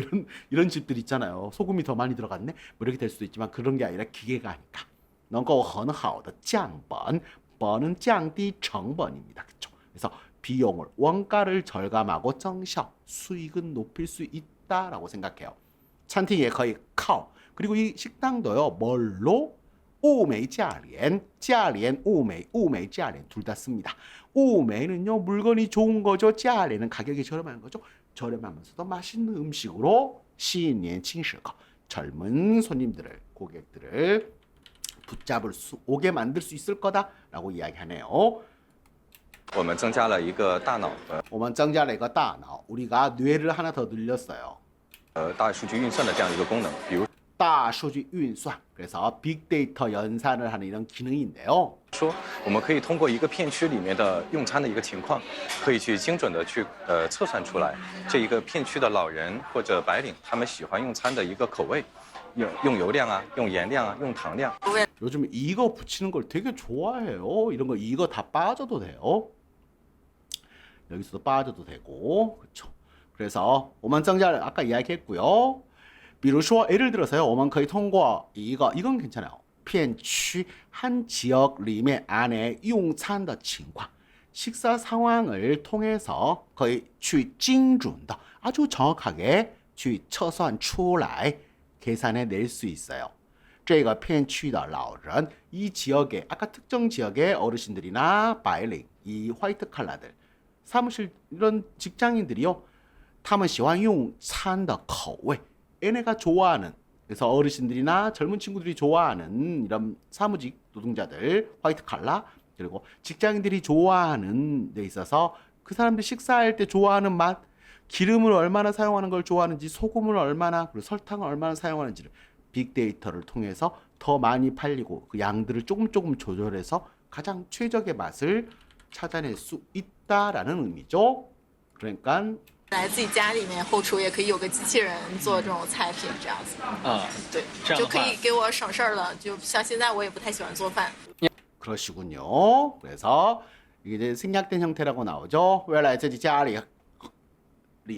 S16: 이런 집들 있잖아요. 소금이 더 많이 들어갔네. 뭐 이렇게 될 수도 있지만 그런 게 아니라 기계가 하니까. 能够很好的降本 번은 降低成本입니다. 그렇죠? 그래서 비용을 원가를 절감하고 增效 수익은 높일 수 있다라고 생각해요. 餐厅也可以靠 그리고 이 식당도요. 뭘로? 物美价廉 价廉 物美价廉 둘 다 씁니다. 物美는요. 물건이 좋은 거죠. 价廉은 가격이 저렴한 거죠. 저렴하면서도 맛있는 음식으로 吸引年轻食客 젊은 손님들을 고객들을 붙잡을 수 오게 만들 수 있을 거다라고 이야기하네요.
S8: 我们增加了一个大脑，
S16: 我们增加了一个大脑 우리가 뇌를 하나 더 늘렸어요.
S8: 大数据运算的这样一个功能，比如
S16: 大数据运算 그래서 빅데이터 연산을 하는 이런 기능인데요.
S8: 说我们可以通过一个片区里面的用餐的一个情况，可以去精准的去测算出来这一个片区的老人或者白领他们喜欢用餐的一个口味。 用油量啊，用盐量啊，用糖量。
S16: 요즘 이거 붙이는 걸 되게 좋아해요. 이런 거 이거 다 빠져도 돼요. 여기서도 빠져도 되고, 그렇죠. 그래서 我们增加 아까 이야기했고요. 比如说 예를 들어서요. 我们可以通过 이건 괜찮아요. 片区 한 지역 里面 안에 用餐的情况 식사 상황을 통해서 거의 去精准的 아주 정확하게 去测算出来 계산해 낼 수 있어요. 这个片区的老人 이 지역에 아까 특정 지역의 어르신들이나 白领 이 화이트 칼라들 사무실 이런 직장인들이요. 他们喜欢用餐的口味 얘네가 좋아하는 그래서 어르신들이나 젊은 친구들이 좋아하는 이런 사무직 노동자들 화이트 칼라 그리고 직장인들이 좋아하는 데 있어서 그 사람들이 식사할 때 좋아하는 맛 기름을 얼마나 사용하는 걸 좋아하는지 소금을 얼마나 그리고 설탕을 얼마나 사용하는지를 빅데이터를 통해서 더 많이 팔리고 그 양들을 조금 조절해서 가장 최적의 맛을 찾아낼 수 있다라는 의미죠. 그러니까
S13: 来自己家里面后厨也可以有个机器人做这种菜品这样子。对，就可以给我省事儿了。就像现在我也不太喜欢做饭。
S16: 그러시군요. 그래서 이게 생략된 형태라고 나오죠. 未来自己家里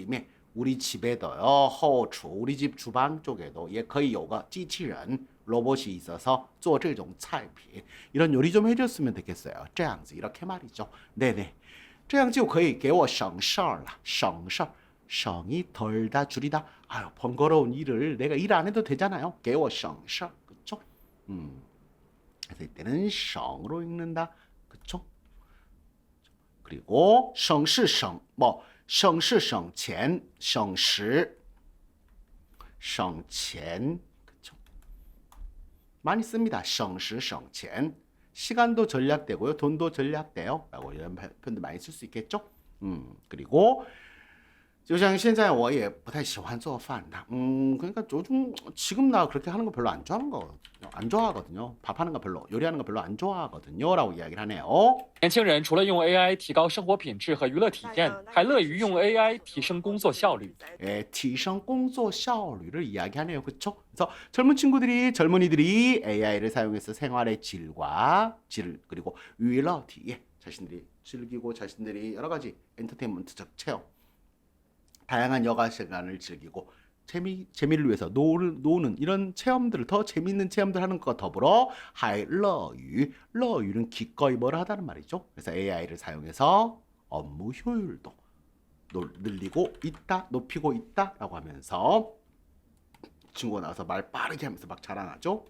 S16: 面 우리 집에도요. 后厨 우리 집 주방 쪽에도 也可以有个机器人 로봇이 있어서 做这种菜品 이런 요리 좀 해줬으면 되겠어요. 这样子 이렇게 말이죠. 네네. 这样就可以给我省事儿了. 省事儿. 성이 덜다 줄이다. 아유 번거로운 일을 내가 일 안 해도 되잖아요. 给我省事儿. 그쵸? 그래서 이때는 성으로 읽는다. 그쵸? 그리고 省是省뭐 省是省钱 省时省钱 그쵸? 많이 씁니다. 省时省钱 시간도 절약되고요. 돈도 절약돼요. 라고 이런 표현도 많이 쓸 수 있겠죠? 그리고 就像现在我也不太喜欢做饭的. 그러니까 요즘 지금 나 그렇게 하는 거 별로 안 좋아하거든요. 밥하는 거 별로, 요리하는 거 별로 안 좋아하거든요. 라고 이야기를 하네요.
S10: 年轻人除了用 AI 提高生活品质和娱乐体验，还乐于用 AI 提升工作效率。
S16: 提升工作效率를 이야기하네요. 그렇죠? 그래서 젊은이들이 AI를 사용해서 생활의 질 그리고 娱乐体验 자신들이 즐기고 자신들이 여러 가지 엔터테인먼트적 체험 다양한 여가 시간을 즐기고 재미를 위해서 노는 이런 체험들을 더 재미있는 체험들 하는 것과 더불어 还乐于 乐于는 기꺼이 뭐라 하다는 말이죠. 그래서 AI를 사용해서 업무 효율도 늘리고 있다, 높이고 있다라고 하면서 친구가 나와서 말 빠르게 하면서 막 자랑하죠.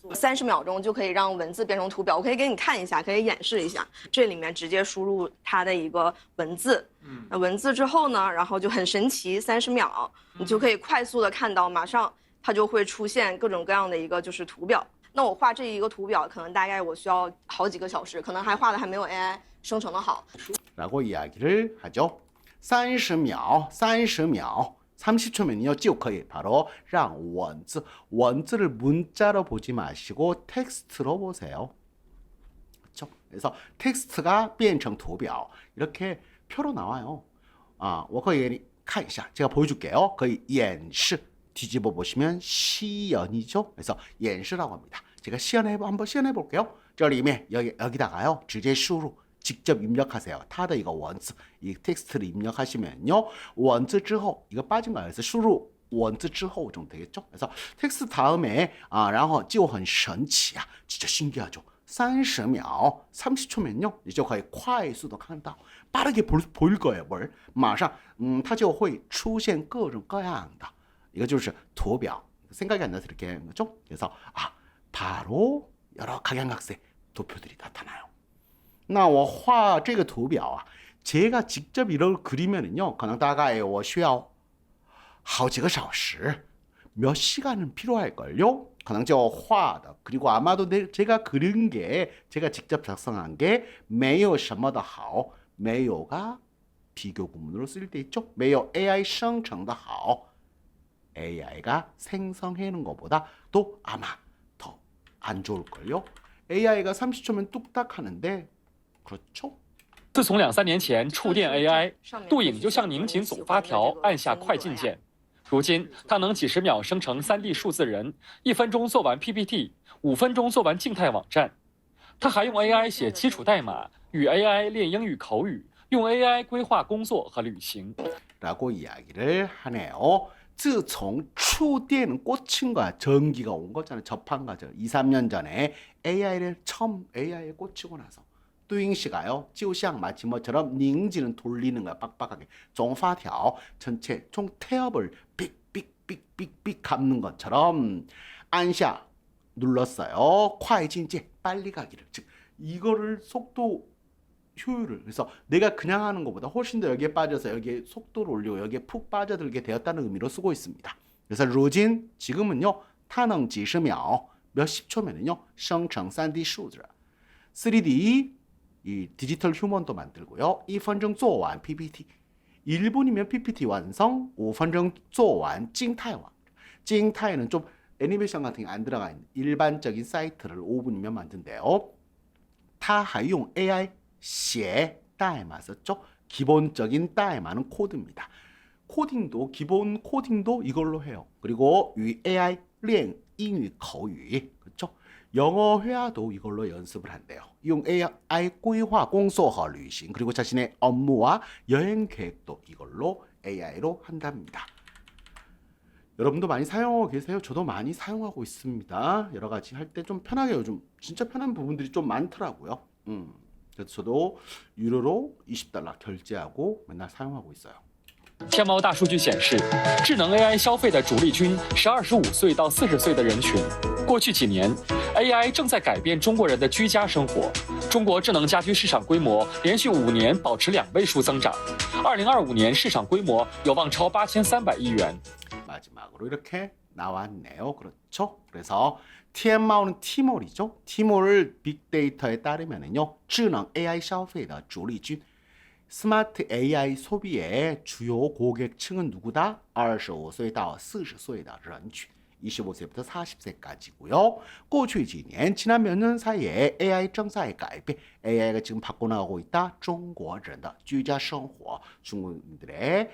S14: 30秒钟就可以让文字变成图表，我可以给你看一下，可以演示一下。这里面直接输入它的一个文字，文字之后呢，然后就很神奇，30秒你就可以快速的看到，马上它就会出现各种各样的一个就是图表。那我画这一个图表，可能大概我需要好几个小时，可能还画的还没有 AI 生成的好。
S16: 라고 이야기를 하죠. 30秒 30초면요, 就可以 바로 让文字를 문자로 보지 마시고 텍스트로 보세요. 그렇죠? 그래서 텍스트가 变成图表 이렇게 표로 나와요. 我可以看一下, 제가 보여줄게요. 거의 演示 뒤집어 보시면 시연이죠. 그래서 演示라고 합니다. 제가 한번 시연해 볼게요. 这里面 여기다가요, 直接输入 직접 입력하세요. 它的一个文字, 이 텍스트를 입력하시면요, 文字之后 이거 빠진 거예요. 그래서 输入文字之后 정도 되겠죠? 그래서 텍스트 다음에 然后就很神奇啊, 진짜 신기하죠. 30秒 30초면요, 이제 거의 快速的看到 빠르게 보일 거예요. 뭘? 马上它就会出现各种各样的 이거 就是图表. 생각이 안 나서 이렇게 하는 거죠. 그래서 바로 여러 각양각색 도표들이 나타나요. 那我画这个图表啊, 제가 직접 이걸 그리면은요, 可能大概我需要好几个小时, 몇 시간은 필요할걸요? 可能就画的, 그리고 아마도 제가 그린 게, 제가 직접 작성한 게 没有什么的好, 没有가 비교 구문으로 쓸 때 있죠? 没有 AI 生成的好, AI가 생성해놓은 것보다 또 아마 더 안 좋을걸요? AI가 30초면 뚝딱 하는데, 그렇죠?
S10: 自从2-3年前触电 AI， 杜颖就像拧紧总发条，按下快进键。如今，它能几十秒生成3D 数字人，1分钟做完 PPT， 5分钟做完静态网站。他还用 AI 写基础代码，与 AI 练英语口语，用 AI 规划工作和旅行。
S16: 라고 이야기를 하네요. 自从触电 꽂힌 거야. 전기가 온 거잖아요. 접한 거죠. 2-3년 전에 AI에 꽂히고 나서. 杜英씨가요, 就像 마치 뭐처럼 닝지는 돌리는 거야, 빡빡하게. 总发条 전체 총 태엽을 삑삑삑삑삑 감는 것처럼 안샤 눌렀어요. 快进键 빨리 가기를. 즉 이거를 속도 효율을, 그래서 내가 그냥 하는 것보다 훨씬 더 여기에 빠져서 여기에 속도를 올리고 여기에 푹 빠져들게 되었다는 의미로 쓰고 있습니다. 그래서 루진 지금은요, 它能几十秒 몇십 초면은요, 生成 3D 数字 3D 이 디지털 휴먼도 만들고요. 1分钟做完 PPT. 1분이면 PPT 완성, 5分钟做完 찡타이 완성. 찡타이는 좀 애니메이션 같은 게 안 들어가 있는 일반적인 사이트를 5분이면 만든대요. 它还用 AI 写代码 썼죠. 기본적인 代码는 코드입니다. 코딩도 기본 코딩도 이걸로 해요. 그리고 이 AI 练英语口语 그렇죠? 영어 회화도 이걸로 연습을 한대요. 용 AI 规划工作和旅行 그리고 자신의 업무와 여행 계획도 이걸로 AI로 한답니다. 여러분도 많이 사용하고 계세요? 저도 많이 사용하고 있습니다. 여러 가지 할 때 좀 편하게 요즘 진짜 편한 부분들이 좀 많더라고요. 그래서 저도 유료로 $20 결제하고 맨날 사용하고 있어요.
S10: 天猫大数据显示，智能 AI 消费的主力军是25岁到40岁的人群。过去几年 ，AI 正在改变中国人的居家生活。中国智能家居市场规模连续5年保持2位数增长，2025年市场规模有望超8300亿元。
S16: 마지막으로 이렇게 나왔네요. 그렇죠? 그래서 TMAO는 티몰이죠. 티몰 빅데이터에 따르면은요, 智能 AI 消费的主力军 스마트 AI 소비의 주요 고객층은 누구다? 25岁到40岁的人群 25세부터 40세까지고요. 过去几年 지난 몇 년 사이에 AI 正在改变 AI가 지금 바꿔나가고 있다. 中国人的居家生活 중국인들의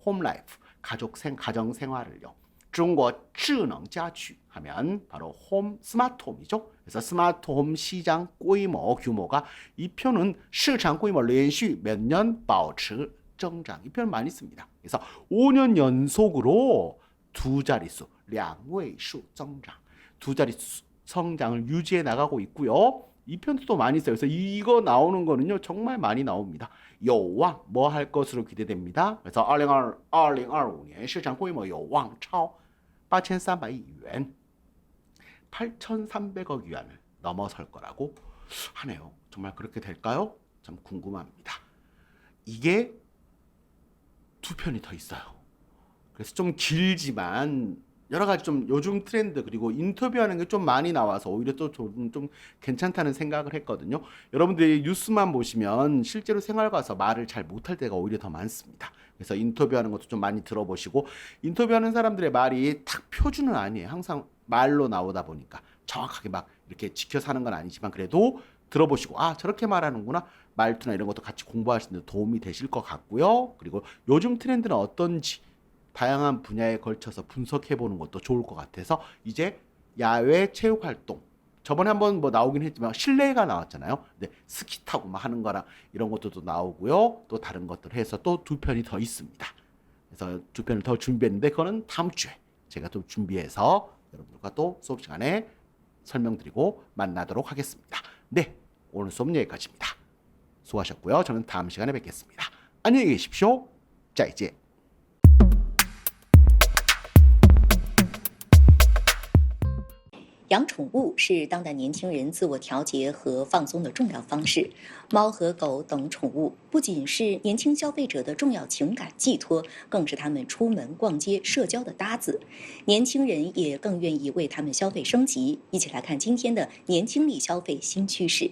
S16: 홈라이프 가정 생활을요. 중국 智能家居 하면 바로 스마트홈이죠. 그래서 스마트홈 시장 규모가 이 표는 시장规模 连续몇 년 保持增长 이 표현 많이 씁니다. 그래서 5년 연속으로 두 자릿수 2位数 增长 두 자릿수 성장을 유지해 나가고 있고요. 이 표현도 또 많이 써요. 그래서 이거 나오는 거는요 정말 많이 나옵니다. 요왕 뭐 할 것으로 기대됩니다. 그래서 2025년 시장规模 有望超 8,300亿元 8,300억 위안을 넘어설 거라고 하네요. 정말 그렇게 될까요? 참 궁금합니다. 이게 두 편이 더 있어요. 그래서 좀 길지만 여러 가지 좀 요즘 트렌드 그리고 인터뷰하는 게 좀 많이 나와서 오히려 또 좀 괜찮다는 생각을 했거든요. 여러분들이 뉴스만 보시면 실제로 생활 가서 말을 잘 못할 때가 오히려 더 많습니다. 그래서 인터뷰하는 것도 좀 많이 들어보시고 인터뷰하는 사람들의 말이 딱 표준은 아니에요. 항상 말로 나오다 보니까 정확하게 막 이렇게 지켜 사는 건 아니지만 그래도 들어보시고 아 저렇게 말하는구나 말투나 이런 것도 같이 공부하시는 데 도움이 되실 것 같고요. 그리고 요즘 트렌드는 어떤지 다양한 분야에 걸쳐서 분석해보는 것도 좋을 것 같아서 이제 야외 체육활동 저번에 한번 뭐 나오긴 했지만 실내가 나왔잖아요. 근데 스키 타고 막 하는 거랑 이런 것도 나오고요. 또 다른 것들 해서 또 두 편이 더 있습니다. 그래서 두 편을 더 준비했는데 그거는 다음 주에 제가 또 준비해서 여러분들과 또 수업 시간에 설명드리고 만나도록 하겠습니다. 네, 오늘 수업 여기까지입니다. 수고하셨고요. 저는 다음 시간에 뵙겠습니다. 안녕히 계십시오. 再见。
S1: 养宠物是当代年轻人自我调节和放松的重要方式。猫和狗等宠物不仅是年轻消费者的重要情感寄托，更是他们出门逛街社交的搭子。年轻人也更愿意为他们消费升级。一起来看今天的年轻力消费新趋势。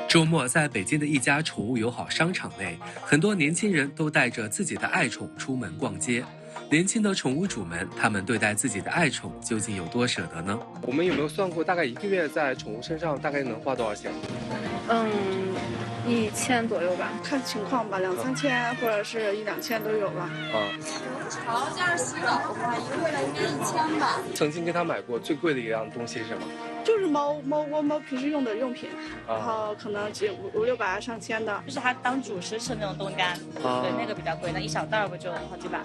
S2: 周末，在北京的一家宠物友好商场内，很多年轻人都带着自己的爱宠出门逛街。年轻的宠物主们，他们对待自己的爱宠究竟有多舍得呢？
S3: 我们有没有算过，大概1个月在宠物身上大概能花多少钱
S5: ？1000左右吧，看情况吧，2、3千或者是1、2千都有吧。
S6: 潮加上洗澡的话，1个月应该1000吧。
S3: 曾经跟他买过最贵的一样东西是什么？
S5: 就是猫平时用的用品，然后可能5、600上千的。
S7: 就是它当主食吃那种冻干，对，那个比较贵，那一小袋不就好几百？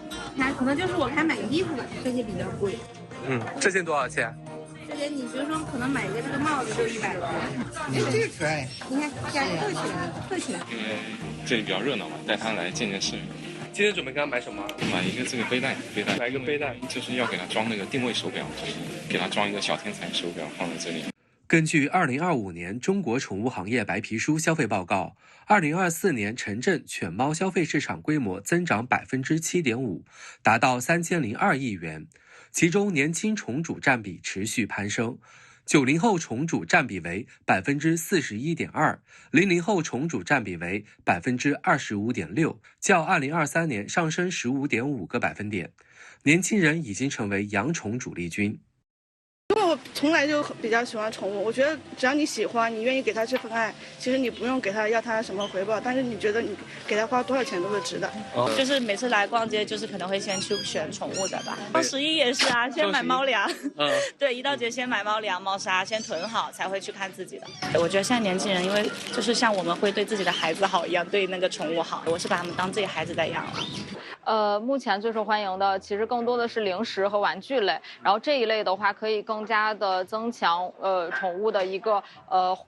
S15: 可能就是我还买衣服的这些比较贵。
S3: 这件多少钱？
S15: 这件你比如说可能买一个这个帽子就100多。这个可爱，你看加特写。
S9: 因为这里比较热闹嘛，带它来见见世面。
S3: 今天准备给他买什么？
S9: 买一个这个背带，
S3: 买一个背带，
S9: 就是要给他装那个定位手表，给他装一个小天才手表放在这里。
S2: 根据2025年中国宠物行业白皮书消费报告，2024年城镇犬猫消费市场规模增长7.5%，达到3002亿元，其中年轻宠主占比持续攀升。90后宠主占比为41.2%，00后宠主占比为25.6%，较2023年上升15.5个百分点。年轻人已经成为养宠主力军。
S5: 因为我从来就比较喜欢宠物。我觉得只要你喜欢，你愿意给它这份爱，其实你不用给它要它什么回报，但是你觉得你给它花多少钱都是值的。
S7: 就是每次来逛街，就是可能会先去选宠物的吧。双11也是啊，先买猫粮。对，一到节先买猫粮、猫砂，先囤好才会去看自己的。我觉得现在年轻人，因为就是像我们会对自己的孩子好一样，对那个宠物好，我是把他们当自己孩子在养了。
S4: 目前最受欢迎的其实更多的是零食和玩具类，然后这一类的话可以更加的增强宠物的一个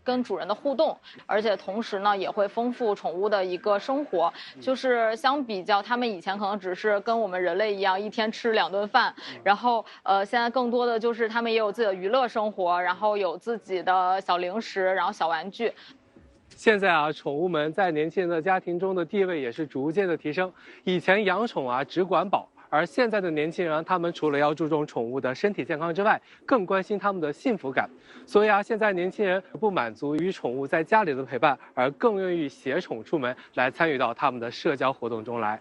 S4: 跟主人的互动，而且同时呢也会丰富宠物的一个生活。就是相比较他们以前可能只是跟我们人类一样一天吃2顿饭，然后现在更多的就是他们也有自己的娱乐生活，然后有自己的小零食，然后小玩具。
S3: 现在啊，宠物们在年轻人的家庭中的地位也是逐渐的提升。以前养宠啊只管饱，而现在的年轻人，他们除了要注重宠物的身体健康之外，更关心他们的幸福感。所以啊，现在年轻人不满足于宠物在家里的陪伴，而更愿意携宠出门，来参与到他们的社交活动中来。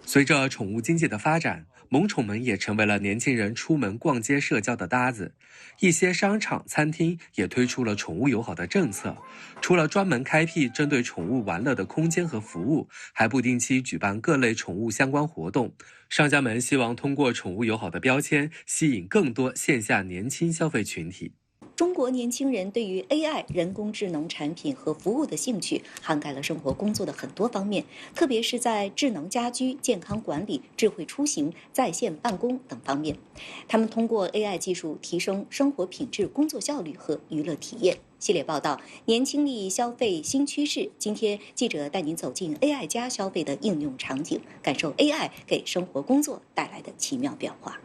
S2: 随着宠物经济的发展，萌宠们也成为了年轻人出门逛街社交的搭子。一些商场、餐厅也推出了宠物友好的政策，除了专门开辟针对宠物玩乐的空间和服务，还不定期举办各类宠物相关活动。商家们希望通过宠物友好的标签，吸引更多线下年轻消费群体。
S1: 中国年轻人对于 AI 人工智能产品和服务的兴趣涵盖了生活工作的很多方面，特别是在智能家居、健康管理、智慧出行、在线办公等方面。他们通过 AI 技术提升生活品质、工作效率和娱乐体验。系列报道：年轻力消费新趋势。今天记者带您走进 AI 加消费的应用场景，感受 AI 给生活工作带来的奇妙变化。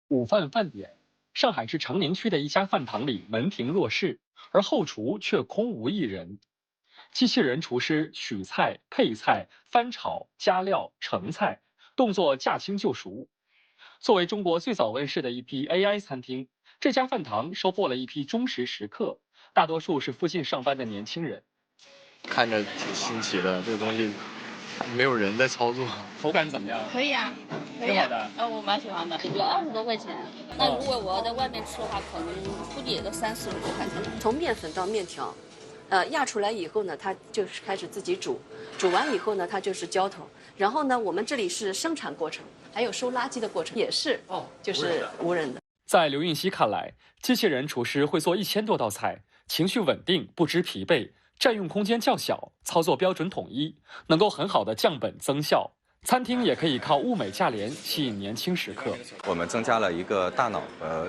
S10: 午饭饭点，上海市长宁区的一家饭堂里门庭若市，而后厨却空无一人。机器人厨师取菜、配菜、翻炒、加料、盛菜，动作驾轻就熟。作为中国最早问世的一批 AI 餐厅，这家饭堂收获了一批忠实食客，大多数是附近上班的年轻人。
S11: 看着挺新奇的，这个东西没有人在操作，
S10: 口感怎么样？
S6: 可以啊，
S10: 挺好的。
S6: 我蛮喜欢的，也就20多块钱。那如果我要在外面吃的话，可能估计也就30-40多块钱。
S12: 从面粉到面条，压出来以后呢，它就是开始自己煮，煮完以后呢，它就是浇头。然后呢，我们这里是生产过程，还有收垃圾的过程，也是就是无人的。
S10: 在刘运熙看来，机器人厨师会做1000多道菜，情绪稳定，不知疲惫。占用空间较小，操作标准统一，能够很好的降本增效。餐厅也可以靠物美价廉吸引年轻食客。
S8: 我们增加了一个大脑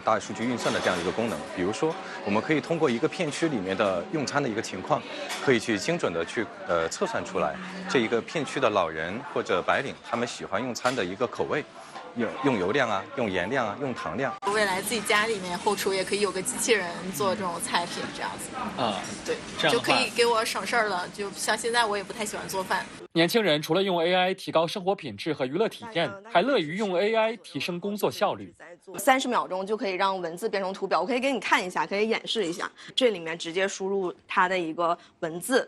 S8: 大数据运算的这样一个功能，比如说，我们可以通过一个片区里面的用餐的一个情况，可以去精准的去测算出来这一个片区的老人或者白领他们喜欢用餐的一个口味。用油量啊，用盐量啊，用糖量。
S13: 未来自己家里面后厨也可以有个机器人做这种菜品，这样子。对，就可以给我省事儿了。就像现在我也不太喜欢做饭。
S10: 年轻人除了用 AI 提高生活品质和娱乐体验，还乐于用 AI 提升工作效率。
S14: 30秒钟就可以让文字变成图表，我可以给你看一下，可以演示一下。这里面直接输入它的一个文字，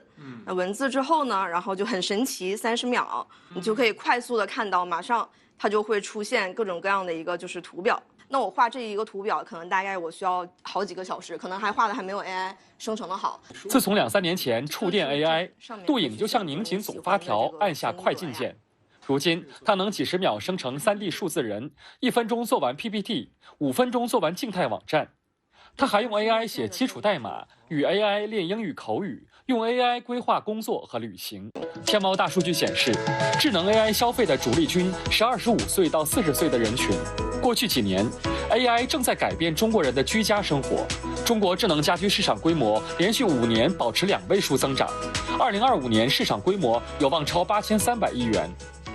S14: 文字之后呢，然后就很神奇，30秒你就可以快速的看到，马上它就会出现各种各样的一个就是图表。那我画这一个图表，可能大概我需要好几个小时，可能还画的还没有 AI 生成的好。
S10: 自从2-3年前触电 AI， 杜颖就像拧紧总发条，按下快进键。如今，它能几10秒生成3D 数字人，1分钟做完 PPT，5分钟做完静态网站。他还用 AI 写基础代码，与 AI 练英语口语，用 AI 规划工作和旅行。天猫大数据显示，智能 AI 消费的主力军是25岁到40岁的人群。过去几年 ，AI 正在改变中国人的居家生活。中国智能家居市场规模连续5年保持2位数增长，2025年市场规模有望超8300亿元。